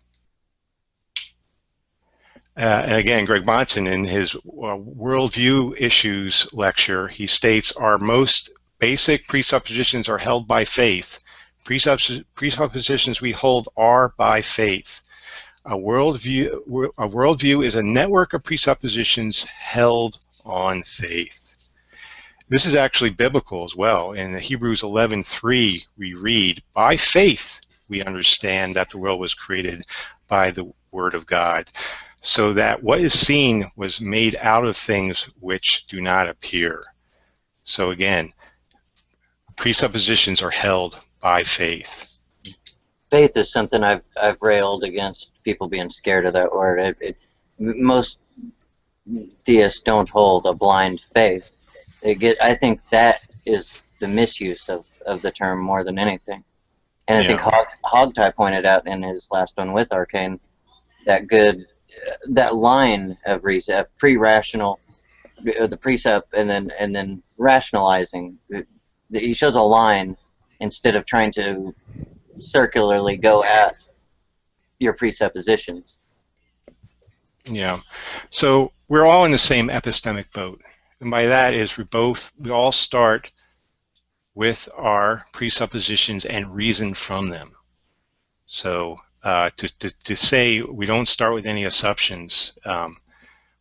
And again, Greg Bahnsen, in his Worldview Issues lecture, he states our most basic presuppositions are held by faith. Presuppositions we hold are by faith. A worldview is a network of presuppositions held on faith. This is actually biblical as well. In Hebrews 11:3, we read, by faith we understand that the world was created by the Word of God, so that what is seen was made out of things which do not appear. So again, presuppositions are held by faith. Faith is something I've railed against, people being scared of that word. Most theists don't hold a blind faith. I think that is the misuse of the term more than anything. And I think Hogtie pointed out in his last one with Arcane that line of reason, of pre-rational, the precept, and then rationalizing. He shows a line instead of trying to circularly go at your presuppositions. Yeah. So we're all in the same epistemic boat. And by that is we all start with our presuppositions and reason from them. So to say we don't start with any assumptions,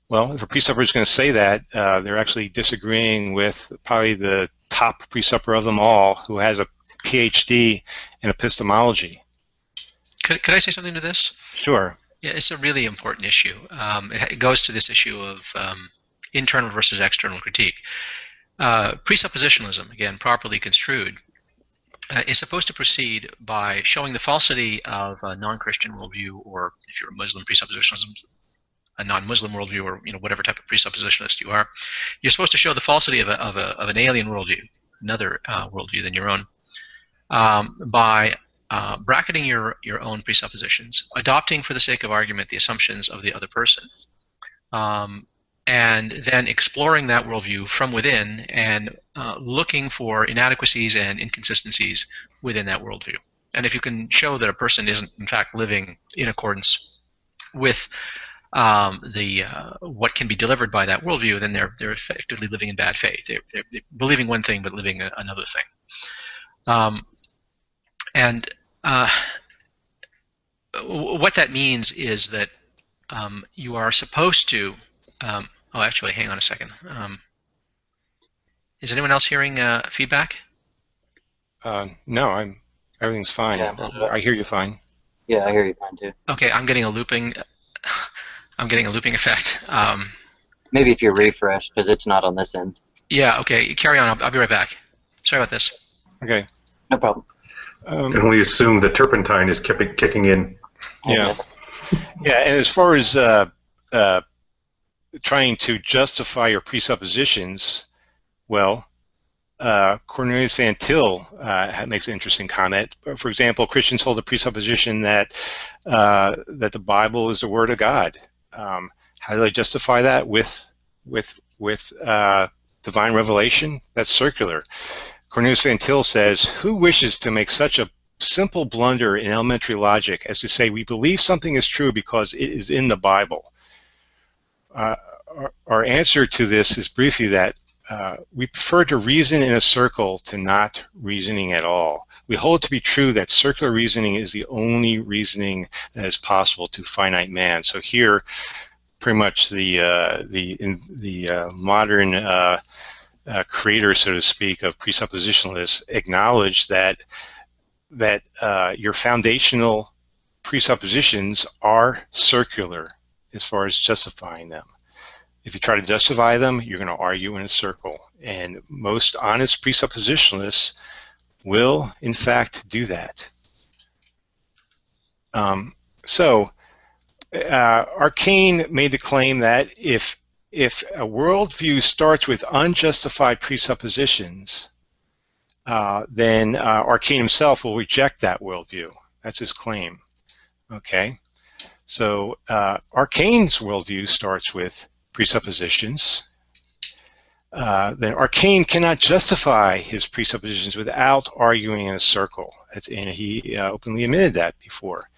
well, if a presupper is going to say that, they're actually disagreeing with probably the top presupper of them all, who has a PhD in epistemology. Could I say something to this? Sure. Yeah, it's a really important issue. It goes to this issue of internal versus external critique. Presuppositionalism, again, properly construed, is supposed to proceed by showing the falsity of a non-Christian worldview, or if you're a Muslim, presuppositionalism, a non-Muslim worldview, or whatever type of presuppositionalist you are. You're supposed to show the falsity of an alien worldview, another worldview than your own, by bracketing your own presuppositions, adopting for the sake of argument the assumptions of the other person, and then exploring that worldview from within and looking for inadequacies and inconsistencies within that worldview. And if you can show that a person isn't in fact living in accordance with what can be delivered by that worldview, then they're effectively living in bad faith. They're believing one thing but living another thing. What that means is that you are supposed to. Oh, actually, hang on a second. Is anyone else hearing feedback? No, everything's fine. Yeah. I hear you fine. Yeah, I hear you fine too. Okay, I'm getting a looping. I'm getting a looping effect. Maybe if you refresh, because it's not on this end. Yeah. Okay. Carry on. I'll be right back. Sorry about this. Okay. No problem. Can only assume the turpentine is kicking in. Yeah. Yeah, and as far as trying to justify your presuppositions, well, Cornelius Van Til makes an interesting comment. For example, Christians hold the presupposition that that the Bible is the Word of God. How do they justify that? With divine revelation? That's circular. Cornelius Van Til says, "Who wishes to make such a simple blunder in elementary logic as to say we believe something is true because it is in the Bible?" Our answer to this is briefly that we prefer to reason in a circle to not reasoning at all. We hold it to be true that circular reasoning is the only reasoning that is possible to finite man. So here, pretty much the modern creator, so to speak, of presuppositionalists acknowledge that your foundational presuppositions are circular as far as justifying them. If you try to justify them, you're going to argue in a circle. And most honest presuppositionalists will, in fact, do that. Arcane made the claim that if a worldview starts with unjustified presuppositions, then Arcane himself will reject that worldview. That's his claim. Okay? So Arcane's worldview starts with presuppositions. Then Arcane cannot justify his presuppositions without arguing in a circle. And he openly admitted that before.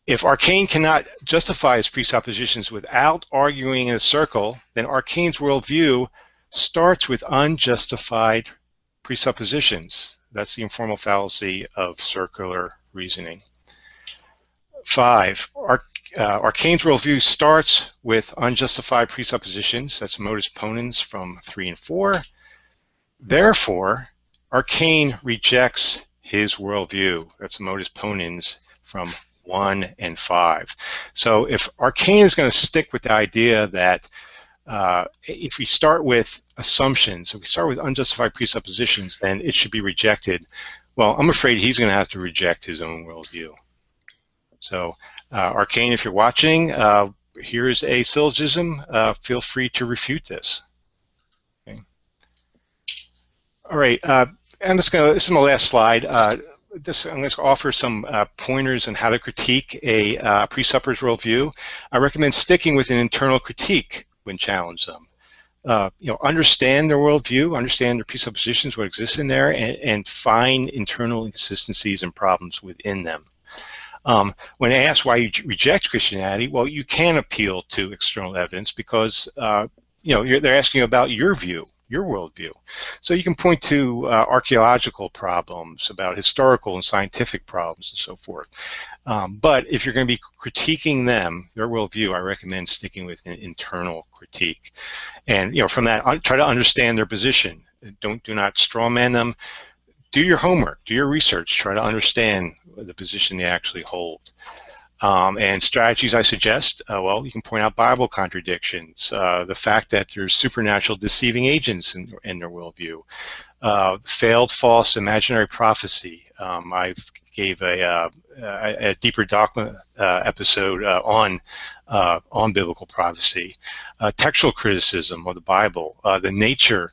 If Arcane cannot justify his presuppositions without arguing in a circle, then Arcane's worldview starts with unjustified presuppositions. That's the informal fallacy of circular reasoning. 5. Arcane's worldview starts with unjustified presuppositions. That's modus ponens from 3 and 4. Therefore, Arcane rejects his worldview. That's modus ponens from 1 and 5. So if Arcane is going to stick with the idea that if we start with assumptions, if we start with unjustified presuppositions, then it should be rejected. Well, I'm afraid he's going to have to reject his own worldview. So, Arcane, if you're watching, here's a syllogism. Feel free to refute this. Okay. All right, this is my last slide. I'm going to offer some pointers on how to critique a presupper's worldview. I recommend sticking with an internal critique when challenged them. Understand their worldview, understand their presuppositions, what exists in there, and find internal inconsistencies and problems within them. When asked why you reject Christianity, well, you can appeal to external evidence because they're asking you about your view, your worldview. So you can point to archaeological problems, about historical and scientific problems, and so forth. But if you're going to be critiquing them, their worldview, I recommend sticking with an internal critique. And from that, try to understand their position. Do not strawman them. Do your homework, do your research, try to understand the position they actually hold. And strategies I suggest, well, you can point out Bible contradictions, the fact that there's supernatural deceiving agents in their worldview, failed, false, imaginary prophecy. I gave a Deeper Dogma episode on biblical prophecy, textual criticism of the Bible, the nature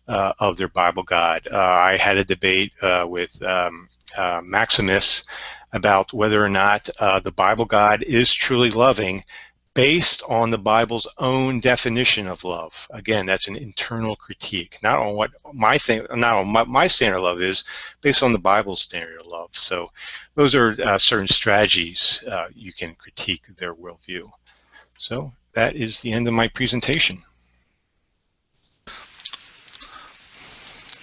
of their Bible God. I had a debate with Maximus about whether or not the Bible God is truly loving based on the Bible's own definition of love. Again, that's an internal critique, not on what my standard of love is, based on the Bible's standard of love. So those are certain strategies you can critique their worldview. So that is the end of my presentation.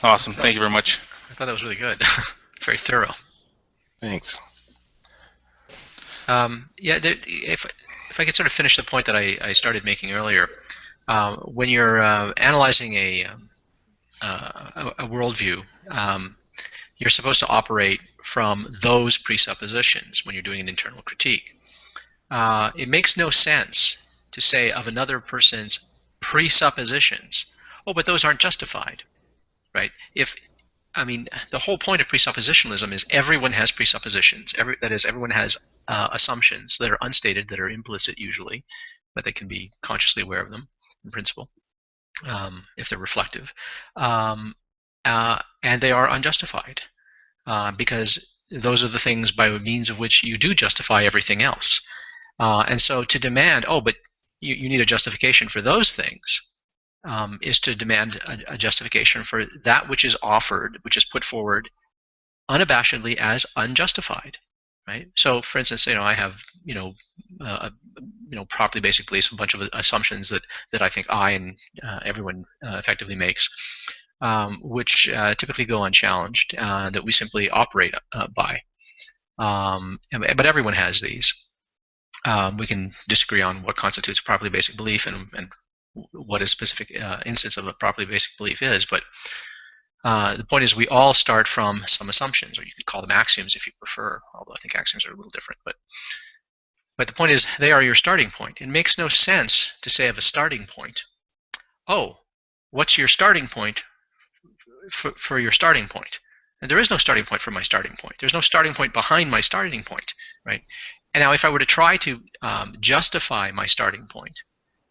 Awesome. Thank you very much. I thought that was really good. Very thorough. Thanks. Yeah, if I could sort of finish the point that I started making earlier, when you're analyzing a worldview, you're supposed to operate from those presuppositions when you're doing an internal critique. It makes no sense to say of another person's presuppositions, oh, but those aren't justified. Right? The whole point of presuppositionalism is everyone has presuppositions. That is, everyone has assumptions that are unstated, that are implicit usually, but they can be consciously aware of them in principle, if they're reflective. And they are unjustified because those are the things by means of which you do justify everything else. And so to demand, oh, but you need a justification for those things, is to demand a justification for that which is offered, which is put forward unabashedly as unjustified, right? So, for instance, I have properly basic beliefs, a bunch of assumptions that I think I and everyone effectively makes, which typically go unchallenged, that we simply operate by. But everyone has these. We can disagree on what constitutes a properly basic belief and what a specific instance of a properly basic belief is, but the point is we all start from some assumptions, or you could call them axioms if you prefer, although I think axioms are a little different. But the point is they are your starting point. It makes no sense to say of a starting point, oh, what's your starting point for your starting point? And there is no starting point for my starting point. There's no starting point behind my starting point, right? And now if I were to try to justify my starting point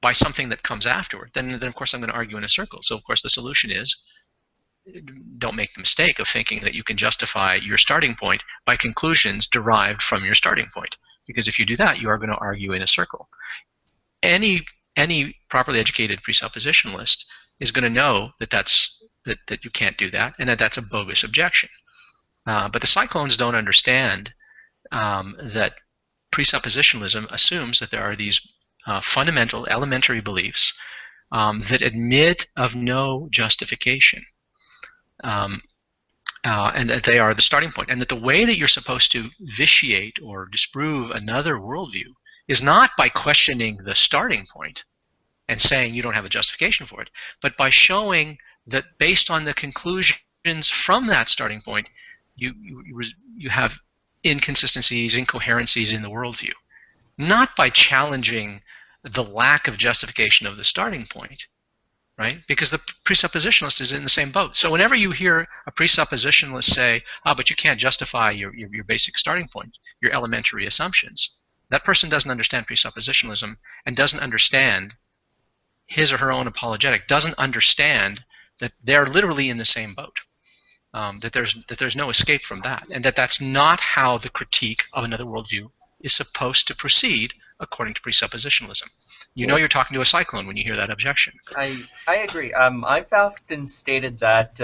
by something that comes afterward, then of course I'm going to argue in a circle. So of course the solution is, don't make the mistake of thinking that you can justify your starting point by conclusions derived from your starting point, because if you do that, you are going to argue in a circle. Any properly educated presuppositionalist is going to know that you can't do that, and that's a bogus objection. But the Sye-Clones don't understand that presuppositionalism assumes that there are these fundamental, elementary beliefs that admit of no justification, and that they are the starting point, and that the way that you're supposed to vitiate or disprove another worldview is not by questioning the starting point and saying you don't have a justification for it, but by showing that based on the conclusions from that starting point, you have inconsistencies, incoherencies in the worldview, not by challenging the lack of justification of the starting point, right? Because the presuppositionalist is in the same boat. So whenever you hear a presuppositionalist say, "Oh, but you can't justify your basic starting point, your elementary assumptions," that person doesn't understand presuppositionalism and doesn't understand his or her own apologetic, doesn't understand that they're literally in the same boat. That there's no escape from that, and that's not how the critique of another worldview is supposed to proceed according to presuppositionalism. You know you're talking to a Sye-Clone when you hear that objection. I agree. I've often stated that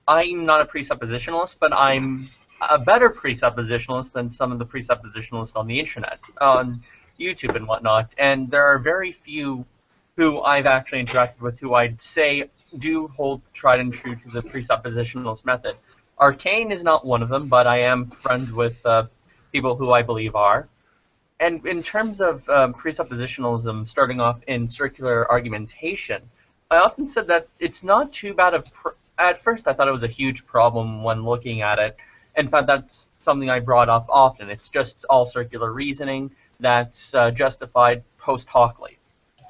I'm not a presuppositionalist, but I'm a better presuppositionalist than some of the presuppositionalists on the internet, on YouTube and whatnot. And there are very few who I've actually interacted with who I'd say do hold tried and true to the presuppositionalist method. Arcane is not one of them, but I am friends with people who I believe are. And in terms of presuppositionalism starting off in circular argumentation, I often said that it's not too bad at first I thought it was a huge problem when looking at it. In fact, that's something I brought up often. It's just all circular reasoning that's justified post hocly.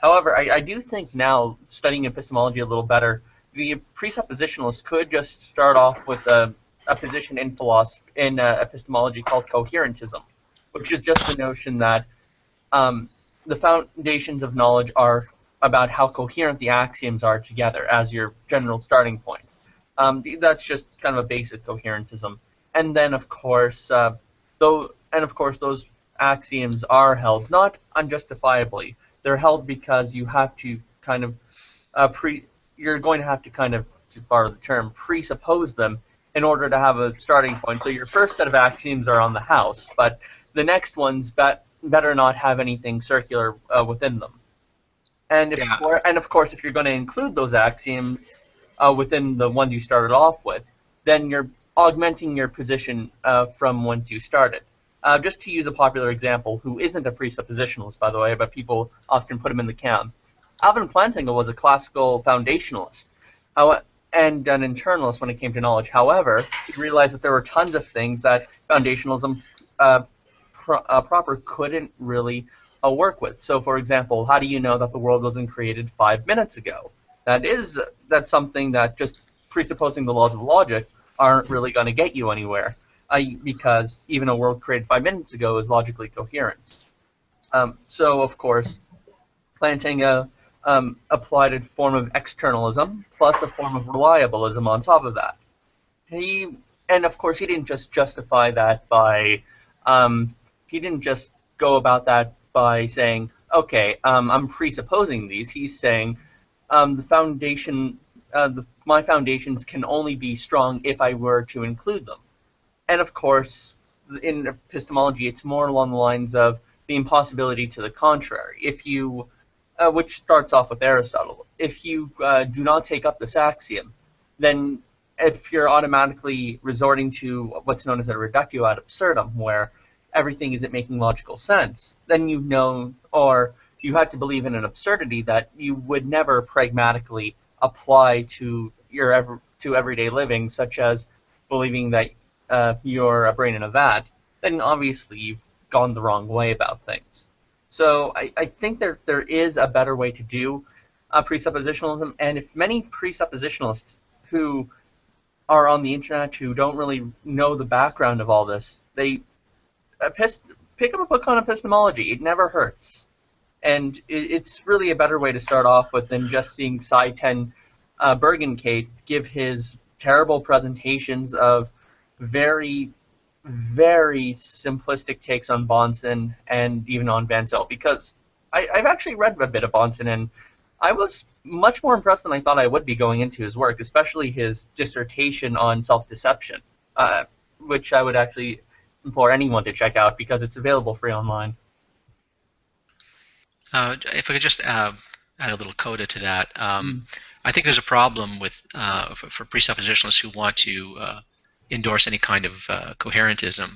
However, I do think now, studying epistemology a little better, the presuppositionalist could just start off with a position in philosophy, in epistemology called coherentism, which is just the notion that the foundations of knowledge are about how coherent the axioms are together as your general starting point. That's just kind of a basic coherentism. And then, of course, those axioms are held not unjustifiably. They're held because you have to kind of you're going to have to kind of, to borrow the term, presuppose them in order to have a starting point. So your first set of axioms are on the house, but the next ones better not have anything circular within them. And of course, if you're going to include those axioms within the ones you started off with, then you're augmenting your position from whence you started. Just to use a popular example, who isn't a presuppositionalist, by the way, but people often put him in the camp. Alvin Plantinga was a classical foundationalist and an internalist when it came to knowledge. However, he realized that there were tons of things that foundationalism proper couldn't really work with. So, for example, how do you know that the world wasn't created 5 minutes ago? That's something that just presupposing the laws of logic aren't really going to get you anywhere. Because even a world created 5 minutes ago is logically coherent. So, of course, Plantinga applied a form of externalism plus a form of reliabilism on top of that. And of course, he didn't just justify that by he didn't just go about that by saying, okay, I'm presupposing these. He's saying the foundation, my foundations can only be strong if I were to include them. And of course, in epistemology, it's more along the lines of the impossibility to the contrary. If you, which starts off with Aristotle, if you do not take up this axiom, then if you're automatically resorting to what's known as a reductio ad absurdum, where everything isn't making logical sense, then you know, or you have to believe in an absurdity that you would never pragmatically apply to your everyday living, such as believing that you're a brain in a vat, then obviously you've gone the wrong way about things. So I think there is a better way to do presuppositionalism, and if many presuppositionalists who are on the internet who don't really know the background of all this, they pick up a book on epistemology. It never hurts. And it's really a better way to start off with than just seeing Cy-10 Bergenkate give his terrible presentations of very, very simplistic takes on Bonson and even on Van Zyl, because I've actually read a bit of Bonson, and I was much more impressed than I thought I would be going into his work, especially his dissertation on self-deception, which I would actually implore anyone to check out because it's available free online. If I could just add a little coda to that, I think there's a problem with for presuppositionalists who want to endorse any kind of coherentism.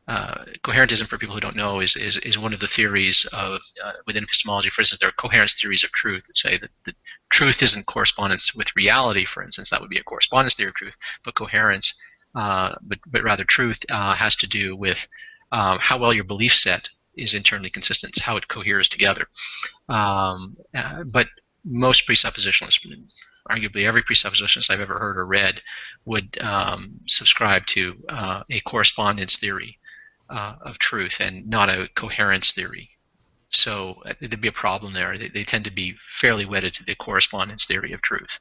coherentism, for people who don't know, is one of the theories of within epistemology. For instance, there are coherence theories of truth that say that truth isn't correspondence with reality. For instance, that would be a correspondence theory of truth. But coherence, but rather truth, has to do with how well your belief set is internally consistent, how it coheres together. But most presuppositionalists, arguably every presuppositionalist I've ever heard or read, would subscribe to a correspondence theory of truth and not a coherence theory. So there'd be a problem there. They tend to be fairly wedded to the correspondence theory of truth.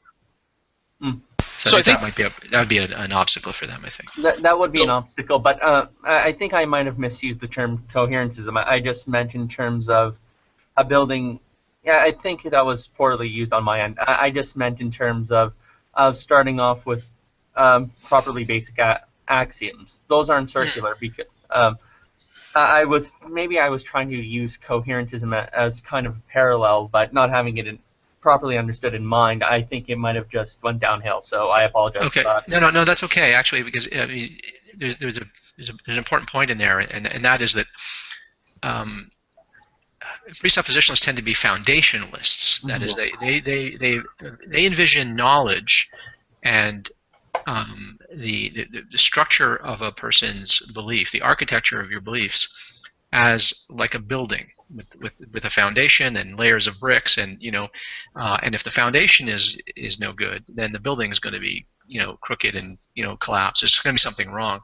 Mm. So I think that would be an obstacle for them, I think. That would be an obstacle, but I think I might have misused the term coherentism. I just meant in terms of a building. Yeah, I think that was poorly used on my end. I just meant in terms of starting off with properly basic axioms. Those aren't circular because I was trying to use coherentism as kind of a parallel, but not having it properly understood in mind. I think it might have just went downhill. So I apologize for that. No, that's okay actually, because I mean, there's an important point in there, and that is that presuppositionalists tend to be foundationalists. That is, they envision knowledge and the structure of a person's belief, the architecture of your beliefs, as like a building with a foundation and layers of bricks, and and if the foundation is no good, then the building is going to be crooked and collapse. There's going to be something wrong.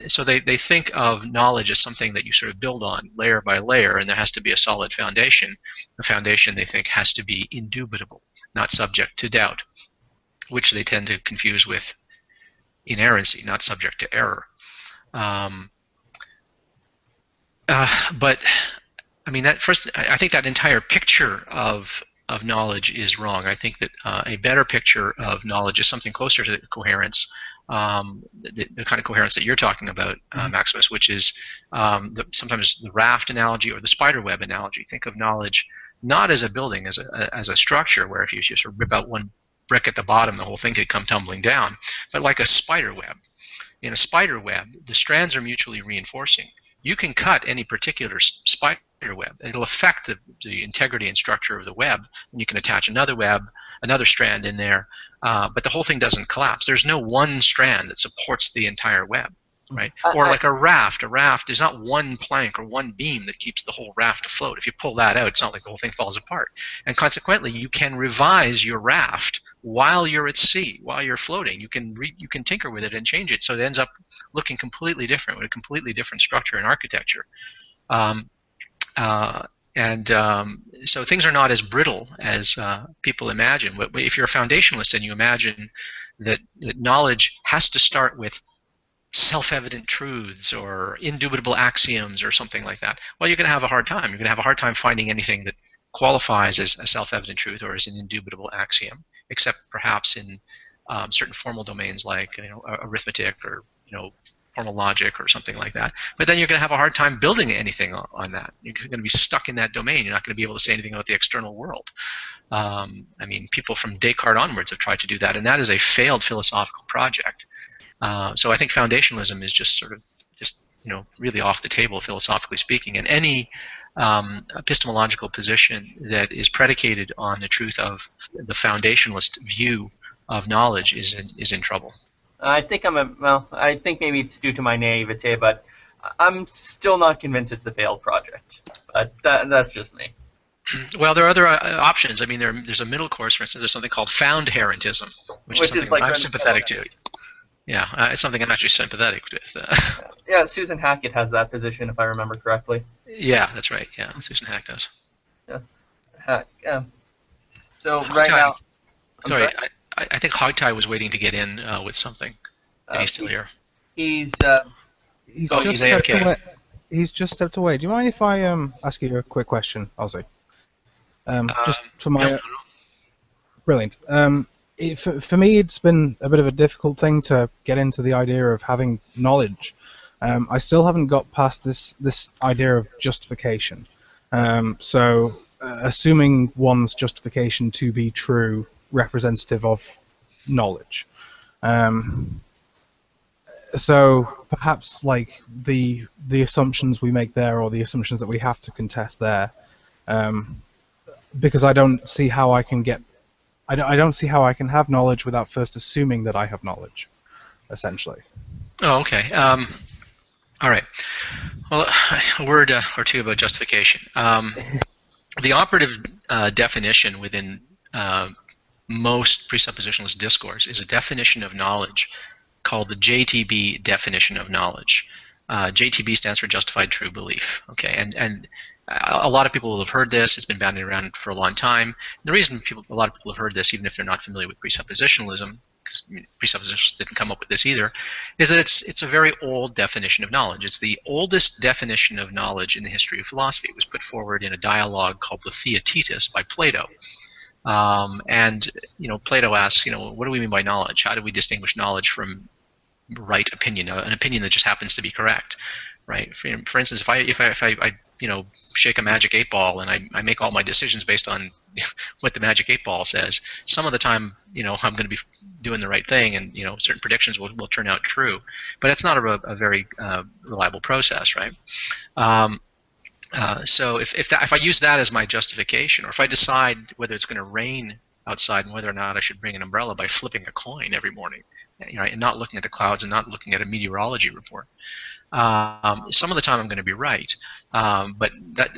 So they think of knowledge as something that you sort of build on layer by layer, and there has to be a solid foundation. The foundation, they think, has to be indubitable, not subject to doubt, which they tend to confuse with inerrancy, not subject to error. But I mean, I think that entire picture of knowledge is wrong. I think that a better picture of knowledge is something closer to coherence, the kind of coherence that you're talking about, Maximus, which is sometimes the raft analogy or the spider web analogy. Think of knowledge not as a building, as a structure where if you just sort of rip out one brick at the bottom, the whole thing could come tumbling down, but like a spider web. In a spider web, the strands are mutually reinforcing. You can cut any particular spider web, and it'll affect the integrity and structure of the web, and you can attach another strand in there, but the whole thing doesn't collapse. There's no one strand that supports the entire web, right? Or like a raft. A raft is not one plank or one beam that keeps the whole raft afloat. If you pull that out, it's not like the whole thing falls apart. And consequently, you can revise your raft while you're at sea, while you're floating. You can tinker with it and change it, so it ends up looking completely different, with a completely different structure and architecture. So things are not as brittle as people imagine. But if you're a foundationalist and you imagine that knowledge has to start with self-evident truths or indubitable axioms or something like that, well, you're going to have a hard time. You're going to have a hard time finding anything that qualifies as a self-evident truth or as an indubitable axiom, except perhaps in certain formal domains like arithmetic or formal logic or something like that. But then you're going to have a hard time building anything on that. You're going to be stuck in that domain. You're not going to be able to say anything about the external world. I mean, people from Descartes onwards have tried to do that, and that is a failed philosophical project. So I think foundationalism is just really off the table, philosophically speaking. And any epistemological position that is predicated on the truth of the foundationalist view of knowledge is in trouble. I think I think maybe it's due to my naivete, but I'm still not convinced it's a failed project. But that's just me. Well, there are other options. I mean, there's a middle course, for instance. There's something called found-herentism, which is something I'm sympathetic to. Yeah, it's something I'm actually sympathetic with. Yeah, Susan Hackett has that position, if I remember correctly. Yeah, that's right. Yeah, Susan Hackett does. Yeah. So right now, sorry, I think Hogtie was waiting to get in with something. He's still here. He's he's AFK. He's just stepped away. Do you mind if I ask you a quick question, Ozzy? Just for my... No. Brilliant. For me, it's been a bit of a difficult thing to get into the idea of having knowledge. I still haven't got past this idea of justification. So, assuming one's justification to be true, representative of knowledge. So perhaps like the assumptions we make there, or the assumptions that we have to contest there, because I don't see how I can get, I don't see how I can have knowledge without first assuming that I have knowledge, essentially. Oh, okay. All right. Well, a word or two about justification. The operative definition within most presuppositionalist discourse is a definition of knowledge called the JTB definition of knowledge. JTB stands for justified true belief. Okay, and a lot of people will have heard this. It's been bandied around for a long time. And the reason a lot of people have heard this, even if they're not familiar with presuppositionalism, because presuppositionalists didn't come up with this either, is that it's a very old definition of knowledge. It's the oldest definition of knowledge in the history of philosophy. It was put forward in a dialogue called the Theaetetus by Plato. And Plato asks, what do we mean by knowledge? How do we distinguish knowledge from right opinion, an opinion that just happens to be correct, right? For instance, if I shake a magic 8-ball and I make all my decisions based on what the magic 8-ball says, some of the time, I'm going to be doing the right thing, and certain predictions will turn out true. But it's not a very reliable process, right? So if I use that as my justification, or if I decide whether it's going to rain outside and whether or not I should bring an umbrella by flipping a coin every morning, and not looking at the clouds and not looking at a meteorology report, some of the time I'm going to be right. But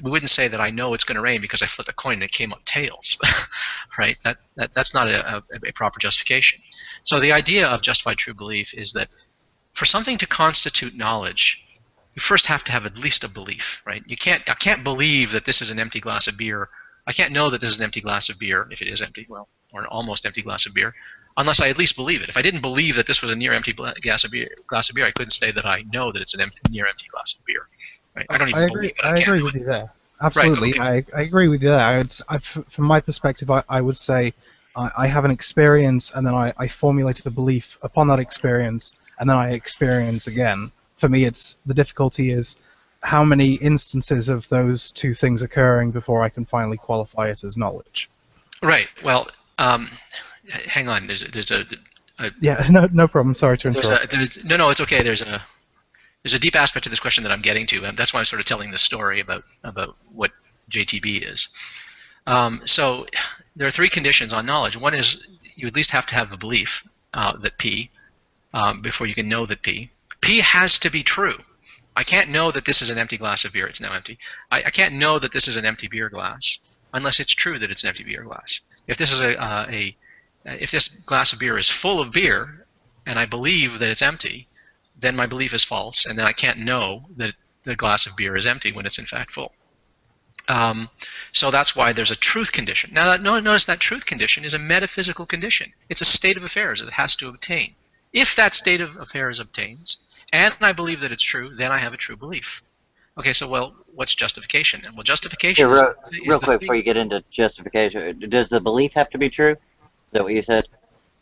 we wouldn't say that I know it's going to rain because I flipped a coin and it came up tails, right? That's not a proper justification. So the idea of justified true belief is that for something to constitute knowledge, you first have to have at least a belief, right? I can't believe that this is an empty glass of beer. I can't know that this is an empty glass of beer, if it is empty, well, or an almost empty glass of beer, unless I at least believe it. If I didn't believe that this was a near empty glass of beer, I couldn't say that I know that it's an near empty glass of beer. Right? I don't even believe it. I agree with you there. Absolutely, right, okay. I agree with you there. From my perspective, I would say I have an experience, and then I formulated a belief upon that experience, and then I experience again. For me, the difficulty is how many instances of those two things occurring before I can finally qualify it as knowledge. Right. Well, hang on. There's a yeah. No problem. Sorry to interrupt. No, it's okay. There's a deep aspect to this question that I'm getting to, and that's why I'm sort of telling this story about what JTB is. So there are three conditions on knowledge. One is you at least have to have the belief that P before you can know that P. P has to be true. I can't know that this is an empty glass of beer. It's now empty. I can't know that this is an empty beer glass unless it's true that it's an empty beer glass. If this is if this glass of beer is full of beer and I believe that it's empty, then my belief is false, and then I can't know that the glass of beer is empty when it's in fact full. So that's why there's a truth condition. Now, notice that truth condition is a metaphysical condition. It's a state of affairs that it has to obtain. If that state of affairs obtains, and I believe that it's true, then I have a true belief. Okay, so well, what's justification then? Well, justification real quick before you get into justification, does the belief have to be true? Is that what you said?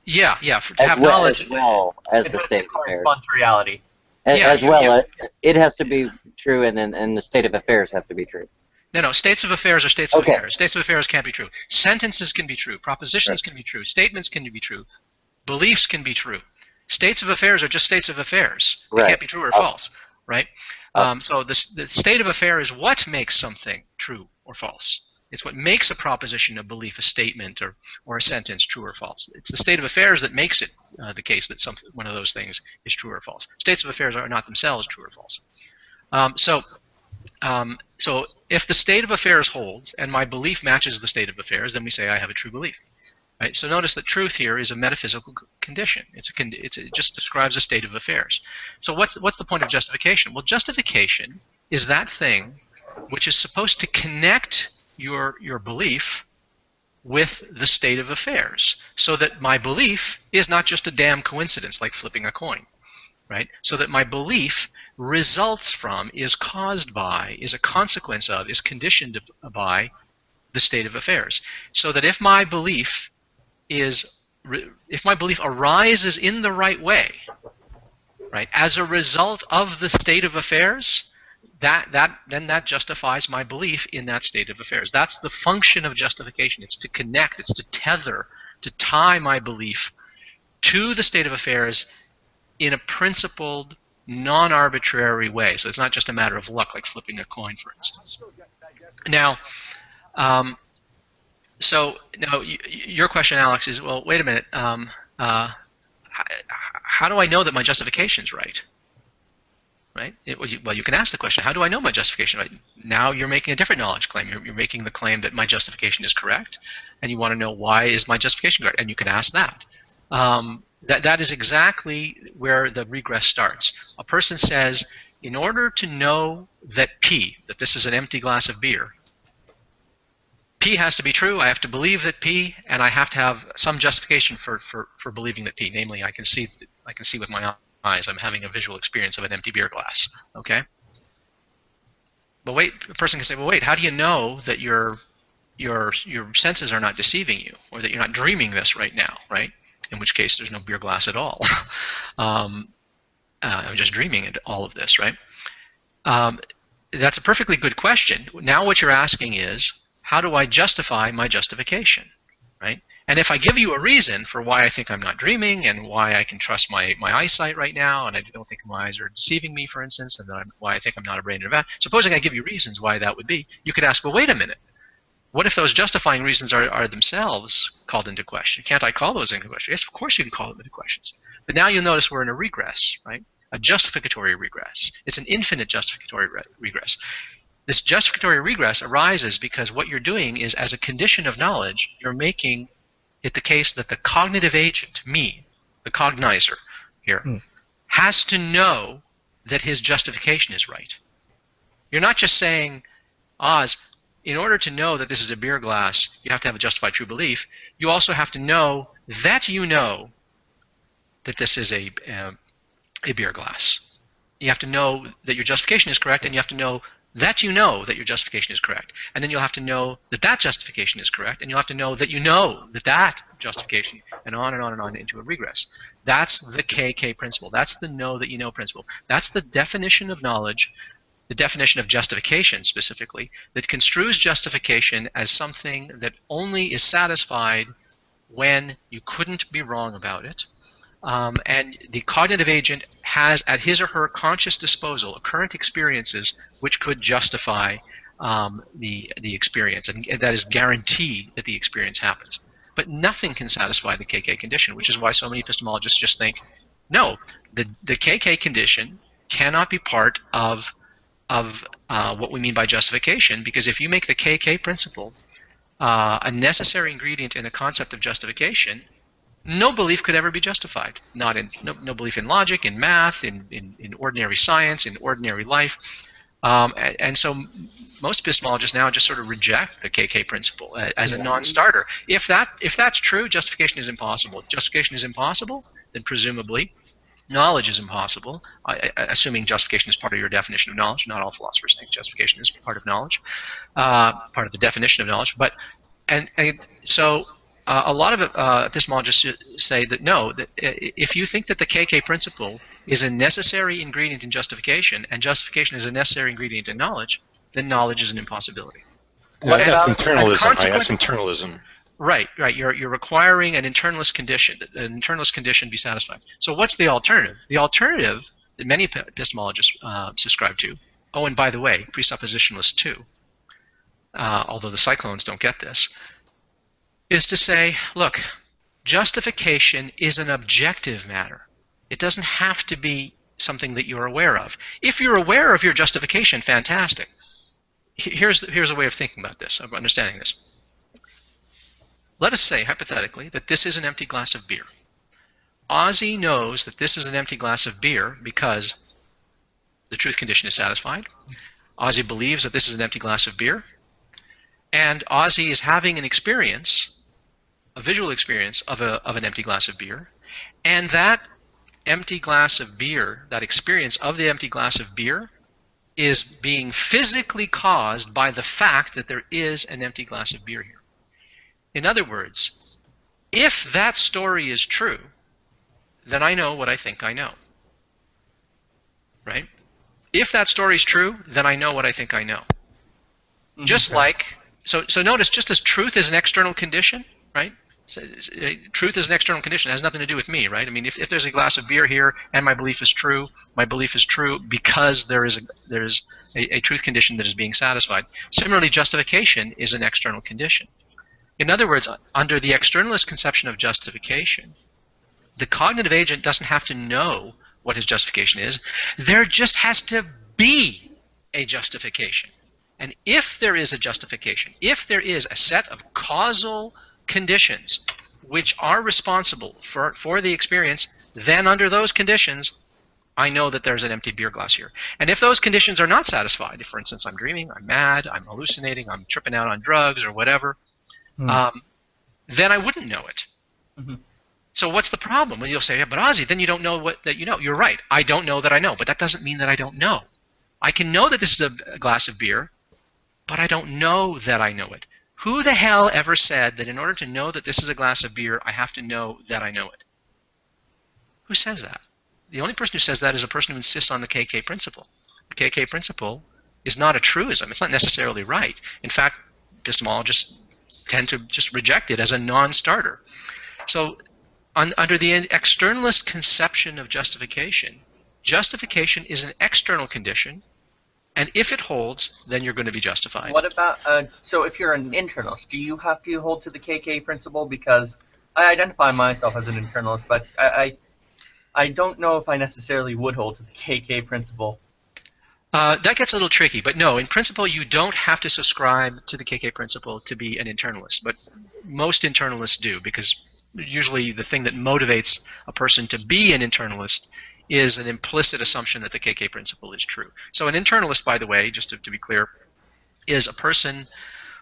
Yeah, to have knowledge. As well as the state of affairs. Corresponds to reality. It has to be true, and then the state of affairs have to be true. No, states of affairs are states of affairs. States of affairs can't be true. Sentences can be true. Propositions can be true. Statements can be true. Beliefs can be true. States of affairs are just states of affairs. They can't be true or false, right? So the state of affair is what makes something true or false. It's what makes a proposition, a belief, a statement, or a sentence true or false. It's the state of affairs that makes it the case that one of those things is true or false. States of affairs are not themselves true or false. So if the state of affairs holds and my belief matches the state of affairs, then we say I have a true belief. Right? So notice that truth here is a metaphysical condition. It just describes a state of affairs. So what's the point of justification? Well, justification is that thing which is supposed to connect your belief with the state of affairs, so that my belief is not just a damn coincidence like flipping a coin, right? So that my belief results from, is caused by, is a consequence of, is conditioned by the state of affairs. So that if my belief arises in the right way, right, as a result of the state of affairs, then that justifies my belief in that state of affairs. That's the function of justification. It's to connect, it's to tether, to tie my belief to the state of affairs in a principled, non-arbitrary way. So it's not just a matter of luck, like flipping a coin, for instance. Now, so now your question, Alex, is, well, wait a minute. How do I know that my justification is right? Right? Well, you can ask the question, how do I know my justification is right? Now you're making a different knowledge claim. You're making the claim that my justification is correct, and you want to know why is my justification correct, and you can ask that. That is exactly where the regress starts. A person says, in order to know that P, that this is an empty glass of beer, P has to be true. I have to believe that P, and I have to have some justification for believing that P. Namely, I can see with my eyes. I'm having a visual experience of an empty beer glass. Okay. But wait, a person can say, well, wait, how do you know that your senses are not deceiving you, or that you're not dreaming this right now, right? In which case, there's no beer glass at all. I'm just dreaming all of this, right? That's a perfectly good question. Now what you're asking is, how do I justify my justification, right? And if I give you a reason for why I think I'm not dreaming and why I can trust my eyesight right now, and I don't think my eyes are deceiving me, for instance, and why I think I'm not a brain in a vat, supposing I give you reasons why that would be, you could ask, well, wait a minute. What if those justifying reasons are themselves called into question? Can't I call those into question? Yes, of course you can call them into questions. But now you'll notice we're in a regress, right? A justificatory regress. It's an infinite justificatory regress. This justificatory regress arises because what you're doing is, as a condition of knowledge, you're making it the case that the cognitive agent, me, the cognizer here, has to know that his justification is right. You're not just saying, Oz, in order to know that this is a beer glass, you have to have a justified true belief. You also have to know that this is a beer glass. You have to know that your justification is correct, and you have to know that your justification is correct. And then you'll have to know that that justification is correct, and you'll have to know that that justification, and on and on and on into a regress. That's the KK principle. That's the know that you know principle. That's the definition of knowledge, the definition of justification specifically, that construes justification as something that only is satisfied when you couldn't be wrong about it. And the cognitive agent has at his or her conscious disposal current experiences which could justify the experience, and that is guarantee that the experience happens. But nothing can satisfy the KK condition, which is why so many epistemologists just think, no, the KK condition cannot be part of what we mean by justification, because if you make the KK principle a necessary ingredient in the concept of justification, no belief could ever be justified. No belief in logic, in math, in ordinary science, in ordinary life. And so most epistemologists now just sort of reject the KK principle as a non-starter. If that's true, justification is impossible. If justification is impossible, then presumably knowledge is impossible, assuming justification is part of your definition of knowledge. Not all philosophers think justification is part of knowledge, part of the definition of knowledge. So a lot of epistemologists say that no, that if you think that the KK principle is a necessary ingredient in justification, and justification is a necessary ingredient in knowledge, then knowledge is an impossibility. Yeah, that's internalism, right? That's internalism. Right. You're requiring an internalist condition be satisfied. So what's the alternative? The alternative that many epistemologists subscribe to, oh, and by the way, presuppositionalists too, although the Sye-Clones don't get this, is to say, look, justification is an objective matter. It doesn't have to be something that you're aware of. If you're aware of your justification, fantastic. Here's a way of thinking about this, of understanding this. Let us say, hypothetically, that this is an empty glass of beer. Ozzy knows that this is an empty glass of beer because the truth condition is satisfied. Ozzy believes that this is an empty glass of beer. And Ozzy is having an experience, a visual experience of an empty glass of beer. And that empty glass of beer, that experience of the empty glass of beer, is being physically caused by the fact that there is an empty glass of beer here. In other words, if that story is true, then I know what I think I know. Right? If that story is true, then I know what I think I know. Just like, so notice, just as truth is an external condition, right? So, truth is an external condition. It has nothing to do with me, right? I mean, if there's a glass of beer here and my belief is true because there is a truth condition that is being satisfied. Similarly, justification is an external condition. In other words, under the externalist conception of justification, the cognitive agent doesn't have to know what his justification is. There just has to be a justification. And if there is a justification, if there is a set of causal conditions which are responsible for the experience, then under those conditions, I know that there's an empty beer glass here. And if those conditions are not satisfied, if, for instance, I'm dreaming, I'm mad, I'm hallucinating, I'm tripping out on drugs or whatever, then I wouldn't know it. Mm-hmm. So what's the problem? Well, you'll say, yeah, but Ozzy, then you don't know that you know. You're right. I don't know that I know, but that doesn't mean that I don't know. I can know that this is a glass of beer, but I don't know that I know it. Who the hell ever said that in order to know that this is a glass of beer, I have to know that I know it? Who says that? The only person who says that is a person who insists on the KK principle. The KK principle is not a truism. It's not necessarily right. In fact, epistemologists tend to just reject it as a non-starter. So under the externalist conception of justification, justification is an external condition, and if it holds, then you're going to be justified. What about, so if you're an internalist, do you have to hold to the KK principle? Because I identify myself as an internalist, but I don't know if I necessarily would hold to the KK principle. That gets a little tricky, but no, in principle, you don't have to subscribe to the KK principle to be an internalist, but most internalists do, because usually the thing that motivates a person to be an internalist is an implicit assumption that the KK principle is true. So an internalist, by the way, just to be clear, is a person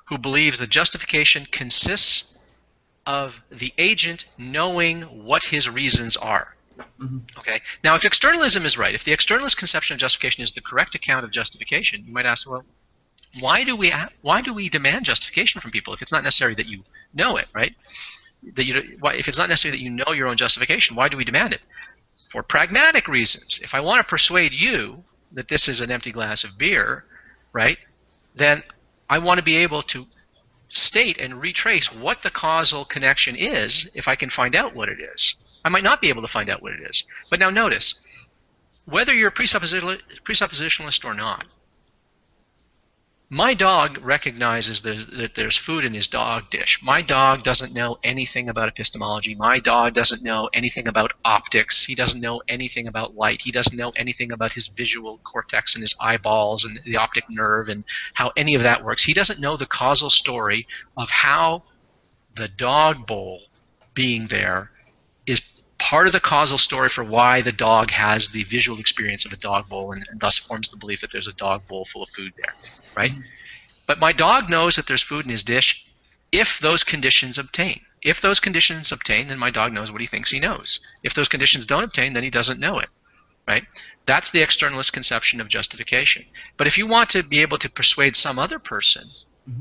who believes that justification consists of the agent knowing what his reasons are. Mm-hmm. Okay. Now, if externalism is right, if the externalist conception of justification is the correct account of justification, you might ask, well, why do we demand justification from people if it's not necessary that you know it, right? If it's not necessary that you know your own justification, why do we demand it? For pragmatic reasons. If I want to persuade you that this is an empty glass of beer, right, then I want to be able to state and retrace what the causal connection is if I can find out what it is. I might not be able to find out what it is. But now notice, whether you're a presuppositionalist or not, my dog recognizes that there's food in his dog dish. My dog doesn't know anything about epistemology. My dog doesn't know anything about optics. He doesn't know anything about light. He doesn't know anything about his visual cortex and his eyeballs and the optic nerve and how any of that works. He doesn't know the causal story of how the dog bowl being there is part of the causal story for why the dog has the visual experience of a dog bowl and thus forms the belief that there's a dog bowl full of food there, right? But my dog knows that there's food in his dish if those conditions obtain. If those conditions obtain, then my dog knows what he thinks he knows. If those conditions don't obtain, then he doesn't know it, right? That's the externalist conception of justification. But if you want to be able to persuade some other person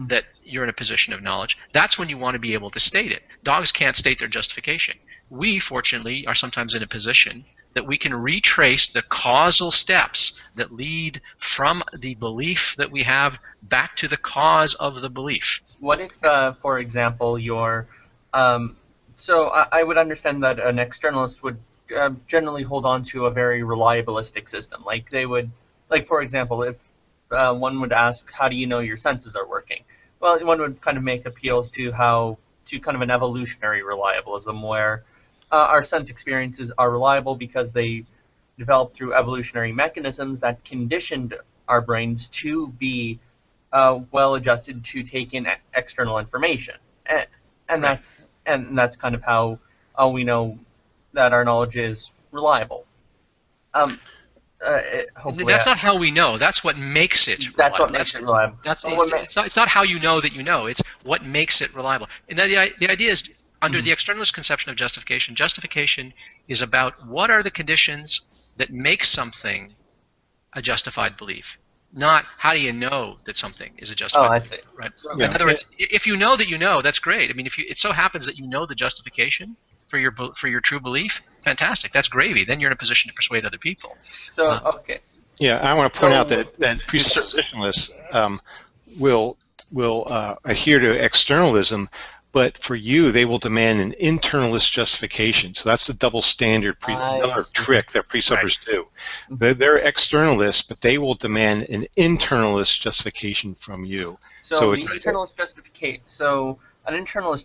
that you're in a position of knowledge, that's when you want to be able to state it. Dogs can't state their justification. We, fortunately, are sometimes in a position that we can retrace the causal steps that lead from the belief that we have back to the cause of the belief. What if, for example, you're... so I would understand that an externalist would generally hold on to a very reliabilistic system. Like they would, like for example, if one would ask, how do you know your senses are working? Well, one would kind of make appeals to kind of an evolutionary reliabilism where our sense experiences are reliable because they developed through evolutionary mechanisms that conditioned our brains to be well adjusted to take in external information, and right. that's kind of how we know that our knowledge is reliable. That's not how we know. That's what makes it reliable. That's what makes it reliable. It's not how you know that you know. It's what makes it reliable. And the idea is, under the externalist conception of justification, justification is about what are the conditions that make something a justified belief, not how do you know that something is a justified belief. I see. Right? Yeah. In other words, if you know that you know, that's great. I mean, if it so happens that you know the justification for your true belief, fantastic. That's gravy. Then you're in a position to persuade other people. So, okay. Yeah, I want to point out that presuppositionalists will adhere to externalism but for you, they will demand an internalist justification. So that's the double standard, another trick that pre-suppers do. They're externalists, but they will demand an internalist justification from you. So an internalist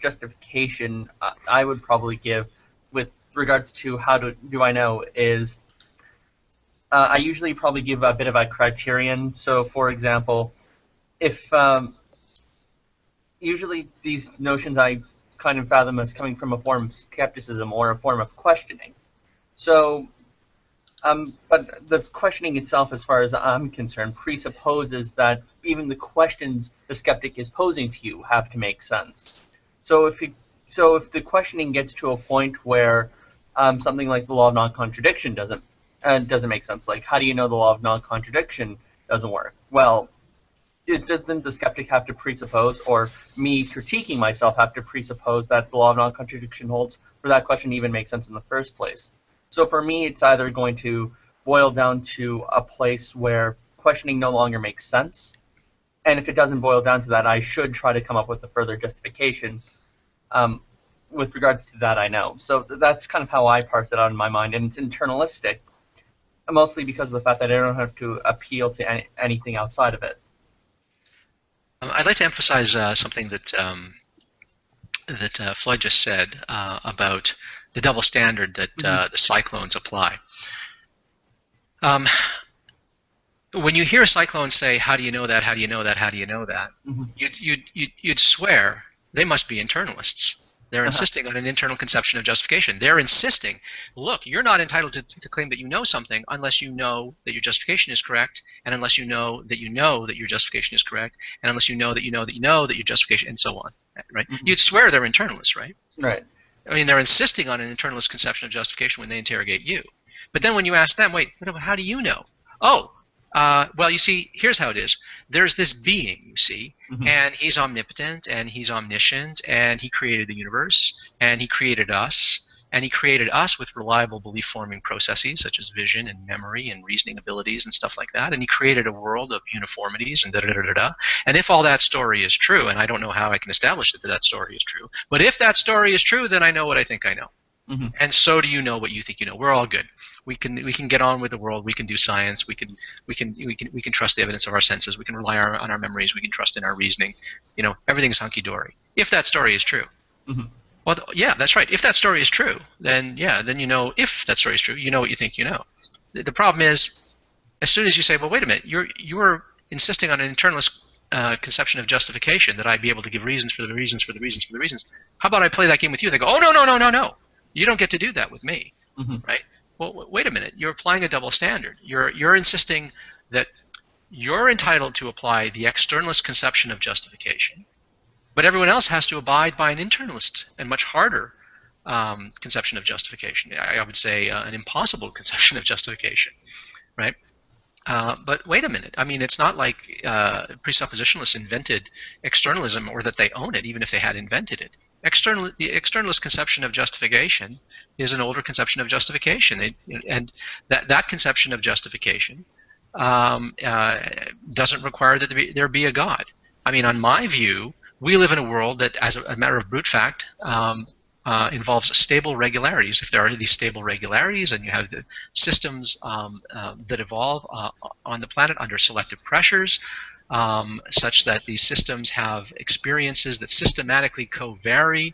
justification, I would probably give, with regards to how do I know, is I usually probably give a bit of a criterion. So, for example, if usually these notions I kind of fathom as coming from a form of skepticism or a form of questioning. So, but the questioning itself, as far as I'm concerned, presupposes that even the questions the skeptic is posing to you have to make sense. So if the questioning gets to a point where something like the law of non-contradiction doesn't make sense, like how do you know the law of non-contradiction doesn't work? Well, doesn't the skeptic have to presuppose, or me critiquing myself have to presuppose that the law of non-contradiction holds for that question to even make sense in the first place? So for me, it's either going to boil down to a place where questioning no longer makes sense, and if it doesn't boil down to that, I should try to come up with a further justification with regards to that I know. So that's kind of how I parse it out in my mind, and it's internalistic, mostly because of the fact that I don't have to appeal to anything outside of it. I'd like to emphasize something that Floyd just said about the double standard that the Sye-Clones apply. When you hear a Sye-Clone say, "How do you know that? How do you know that? How do you know that?" You'd swear they must be internalists. They're insisting on an internal conception of justification. They're insisting, look, you're not entitled to claim that you know something unless you know that your justification is correct, and unless you know that your justification is correct, and unless you know that your justification, and so on. Right? You'd swear they're internalists, right? Right. I mean, they're insisting on an internalist conception of justification when they interrogate you. But then when you ask them, wait, how do you know? Oh, well, you see, here's how it is. There's this being, you see, and he's omnipotent, and he's omniscient, and he created the universe, and he created us with reliable belief-forming processes such as vision and memory and reasoning abilities and stuff like that, and he created a world of uniformities and da-da-da-da-da. And if all that story is true, and I don't know how I can establish that story is true, but if that story is true, then I know what I think I know. And so do you know what you think you know. We're all good. We can get on with the world. We can do science. We can trust the evidence of our senses. We can rely on our memories. We can trust in our reasoning. You know, everything's hunky dory. If that story is true. Well, yeah, that's right. If that story is true, then you know. If that story is true, you know what you think you know. The problem is, as soon as you say, well, wait a minute, you're insisting on an internalist conception of justification, that I be able to give reasons for the reasons for the reasons for the reasons. How about I play that game with you? They go, oh, no. You don't get to do that with me, right? Well, wait a minute. You're applying a double standard. You're insisting that you're entitled to apply the externalist conception of justification, but everyone else has to abide by an internalist and much harder conception of justification. I would say an impossible conception of justification, right? But wait a minute. I mean, it's not like presuppositionalists invented externalism, or that they own it, even if they had invented it. The externalist conception of justification is an older conception of justification, and that conception of justification doesn't require that there be a God. I mean, on my view, we live in a world that, as a matter of brute fact, involves stable regularities. If there are these stable regularities, and you have the systems that evolve on the planet under selective pressures, such that these systems have experiences that systematically co-vary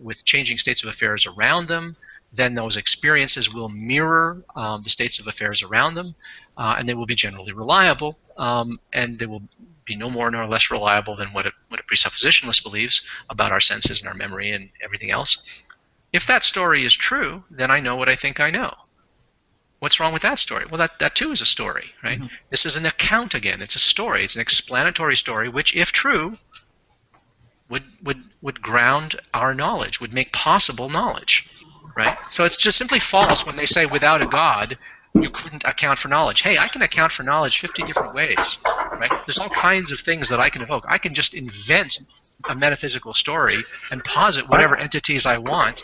with changing states of affairs around them, then those experiences will mirror the states of affairs around them, and they will be generally reliable, and they will be no more nor less reliable than what a presuppositionalist believes about our senses and our memory and everything else. If that story is true, then I know what I think I know. What's wrong with that story? Well, that too is a story, right? This is an account again. It's a story. It's an explanatory story, which, if true, would ground our knowledge, would make possible knowledge, right? So it's just simply false when they say without a God, you couldn't account for knowledge. Hey, I can account for knowledge 50 different ways, right? There's all kinds of things that I can evoke. I can just invent a metaphysical story and posit whatever entities I want,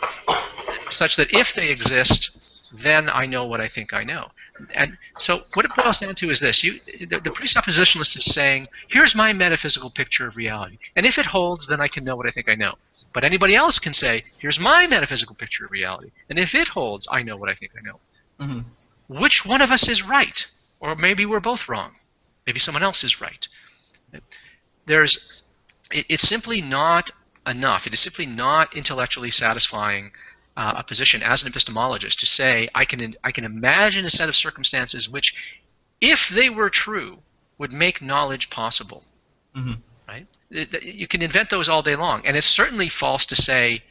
such that if they exist, then I know what I think I know. And so what it boils down to is this. The presuppositionalist is saying, here's my metaphysical picture of reality. And if it holds, then I can know what I think I know. But anybody else can say, here's my metaphysical picture of reality. And if it holds, I know what I think I know. Mm-hmm. Which one of us is right? Or maybe we're both wrong. Maybe someone else is right. It's simply not enough. It is simply not intellectually satisfying a position as an epistemologist to say I can imagine a set of circumstances which, if they were true, would make knowledge possible. Mm-hmm. Right? You can invent those all day long, and it's certainly false to say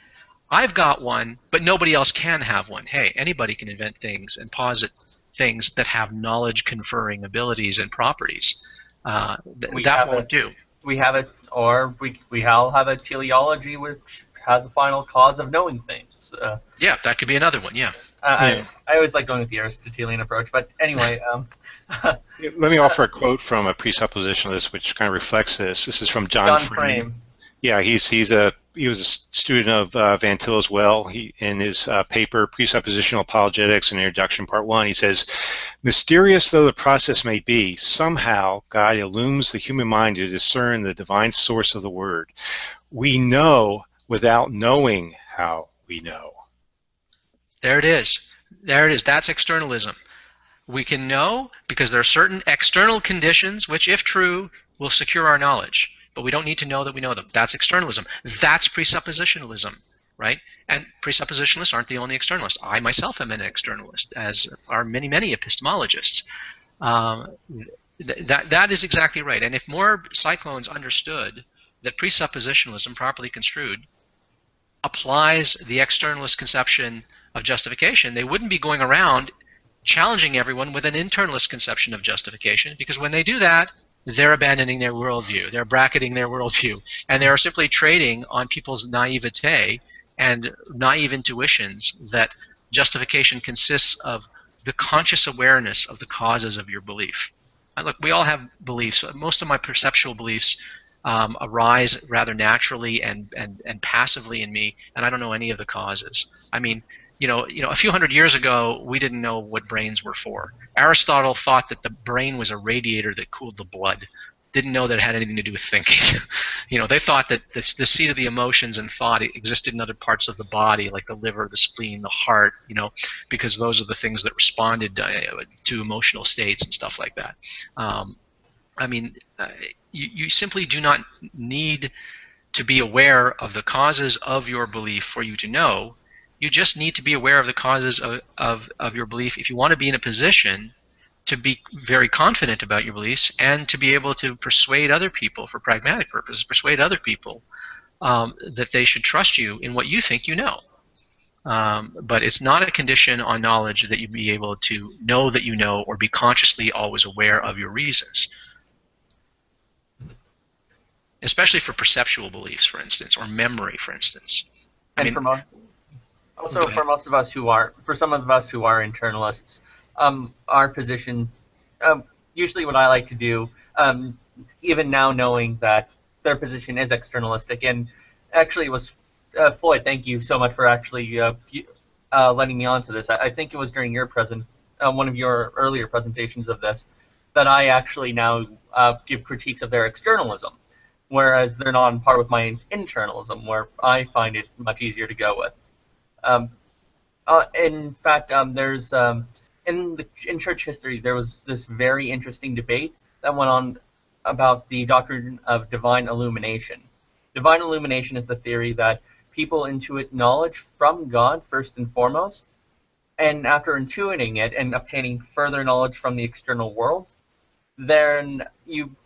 I've got one, but nobody else can have one. Hey, anybody can invent things and posit things that have knowledge-conferring abilities and properties. That won't do. We have it, or we all have a teleology which has a final cause of knowing things. Yeah, that could be another one. Yeah. I always like going with the Aristotelian approach, but anyway. Let me offer a quote from a presuppositionalist which kind of reflects this. This is from John Frame. Yeah, he was a student of Van Til as well. In his paper Presuppositional Apologetics and Introduction Part 1, he says, mysterious though the process may be, somehow God illumines the human mind to discern the divine source of the word. We know without knowing how we know. There it is. There it is. That's externalism. We can know because there are certain external conditions which, if true, will secure our knowledge. But we don't need to know that we know them. That's externalism. That's presuppositionalism, right? And presuppositionalists aren't the only externalists. I myself am an externalist, as are many, many epistemologists. That is exactly right. And if more Sye-Clones understood that presuppositionalism, properly construed, applies the externalist conception of justification, they wouldn't be going around challenging everyone with an internalist conception of justification, because when they do that, they're abandoning their worldview, they're bracketing their worldview, and they're simply trading on people's naivete and naive intuitions that justification consists of the conscious awareness of the causes of your belief. Look, we all have beliefs. Most of my perceptual beliefs arise rather naturally and passively in me, and I don't know any of the causes. I mean, a few hundred years ago, we didn't know what brains were for. Aristotle thought that the brain was a radiator that cooled the blood. Didn't know that it had anything to do with thinking. They thought that the seat of the emotions and thought existed in other parts of the body, like the liver, the spleen, the heart, because those are the things that responded to emotional states and stuff like that. You simply do not need to be aware of the causes of your belief for you to know. You just need to be aware of the causes of your belief if you want to be in a position to be very confident about your beliefs and to be able to persuade other people, for pragmatic purposes, persuade other people that they should trust you in what you think you know. But it's not a condition on knowledge that you be able to know that you know or be consciously always aware of your reasons. Especially for perceptual beliefs, for instance, or memory, for instance. Also, for most of us for some of us who are internalists, our position, usually what I like to do, even now knowing that their position is externalistic, and actually it was, Floyd, thank you so much for actually letting me on to this. I think it was during your one of your earlier presentations of this, that I actually now give critiques of their externalism, whereas they're not on par with my internalism, where I find it much easier to go with. In fact, there's in church history there was this very interesting debate that went on about the doctrine of divine illumination. Divine illumination is the theory that people intuit knowledge from God first and foremost, and after intuiting it and obtaining further knowledge from the external world, then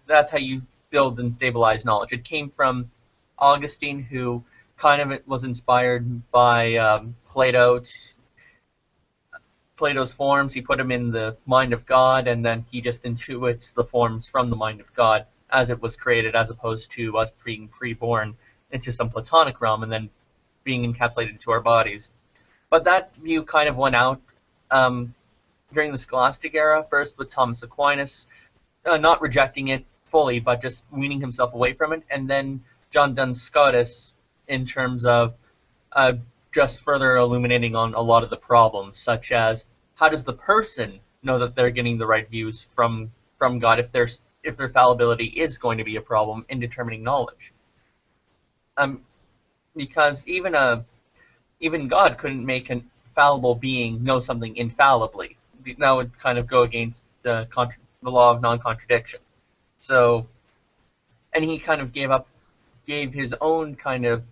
that's how you build and stabilize knowledge. It came from Augustine, who kind of was inspired by Plato's forms. He put them in the mind of God, and then he just intuits the forms from the mind of God as it was created, as opposed to us being pre-born into some Platonic realm and then being encapsulated into our bodies. But that view kind of went out during the Scholastic era, first with Thomas Aquinas, not rejecting it fully, but just weaning himself away from it, and then John Duns Scotus, in terms of just further illuminating on a lot of the problems, such as how does the person know that they're getting the right views from God if their fallibility is going to be a problem in determining knowledge? Because even God couldn't make a fallible being know something infallibly. That would kind of go against the law of non-contradiction. So, and he kind of gave his own kind of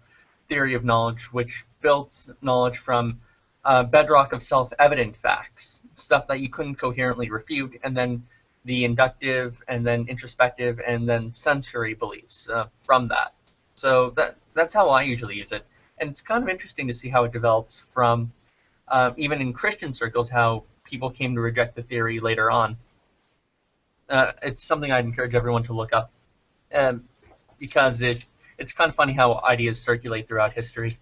theory of knowledge, which built knowledge from bedrock of self-evident facts, stuff that you couldn't coherently refute, and then the inductive, and then introspective, and then sensory beliefs from that. So that's how I usually use it. And it's kind of interesting to see how it develops from, even in Christian circles, how people came to reject the theory later on. It's something I'd encourage everyone to look up, because it's kind of funny how ideas circulate throughout history.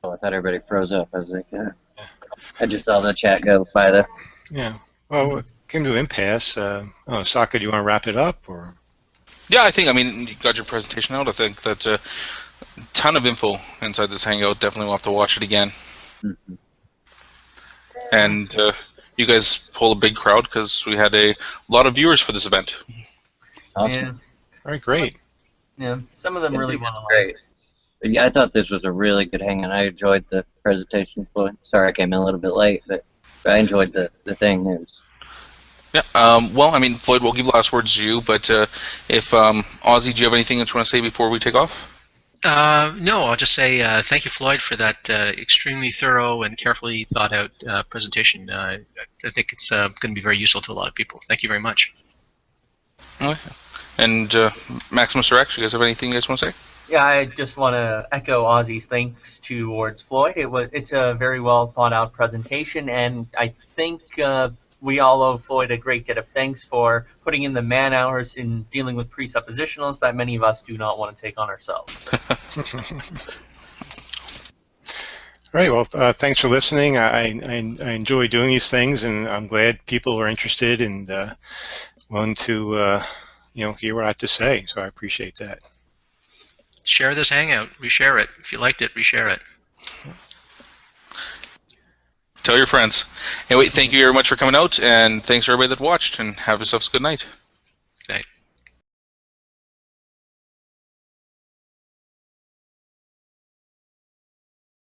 Oh, I thought everybody froze up. I was like, I just saw the chat go by there. Yeah. Well, it came to an impasse. Socka, do you want to wrap it up, or? Yeah, I mean, you got your presentation out. I think that's a ton of info inside this hangout. Definitely will have to watch it again. Mm-hmm. And you guys pull a big crowd because we had a lot of viewers for this event. Awesome. Yeah. All right, great. Yeah, some of them really went on. Great. Yeah, I thought this was a really good hangout. I enjoyed the presentation, Floyd. Sorry I came in a little bit late, but I enjoyed the thing. It was... Yeah. Well, I mean, Floyd, we'll give last words to you, but if Ozzy, do you have anything that you want to say before we take off? No, I'll just say thank you, Floyd, for that extremely thorough and carefully thought out presentation. I think it's going to be very useful to a lot of people. Thank you very much. Okay. And Maximus or Rex, you guys have anything you guys want to say? Yeah, I just want to echo Ozzy's thanks towards Floyd. It's a very well thought out presentation, and I think we all owe Floyd a great debt of thanks for putting in the man hours in dealing with presuppositionalists that many of us do not want to take on ourselves. All right. Well, thanks for listening. I enjoy doing these things, and I'm glad people are interested and willing to hear what I have to say. So I appreciate that. Share this hangout. Reshare it. If you liked it, reshare it. Tell your friends. Anyway, thank you very much for coming out, and thanks for everybody that watched, and have yourselves a good night.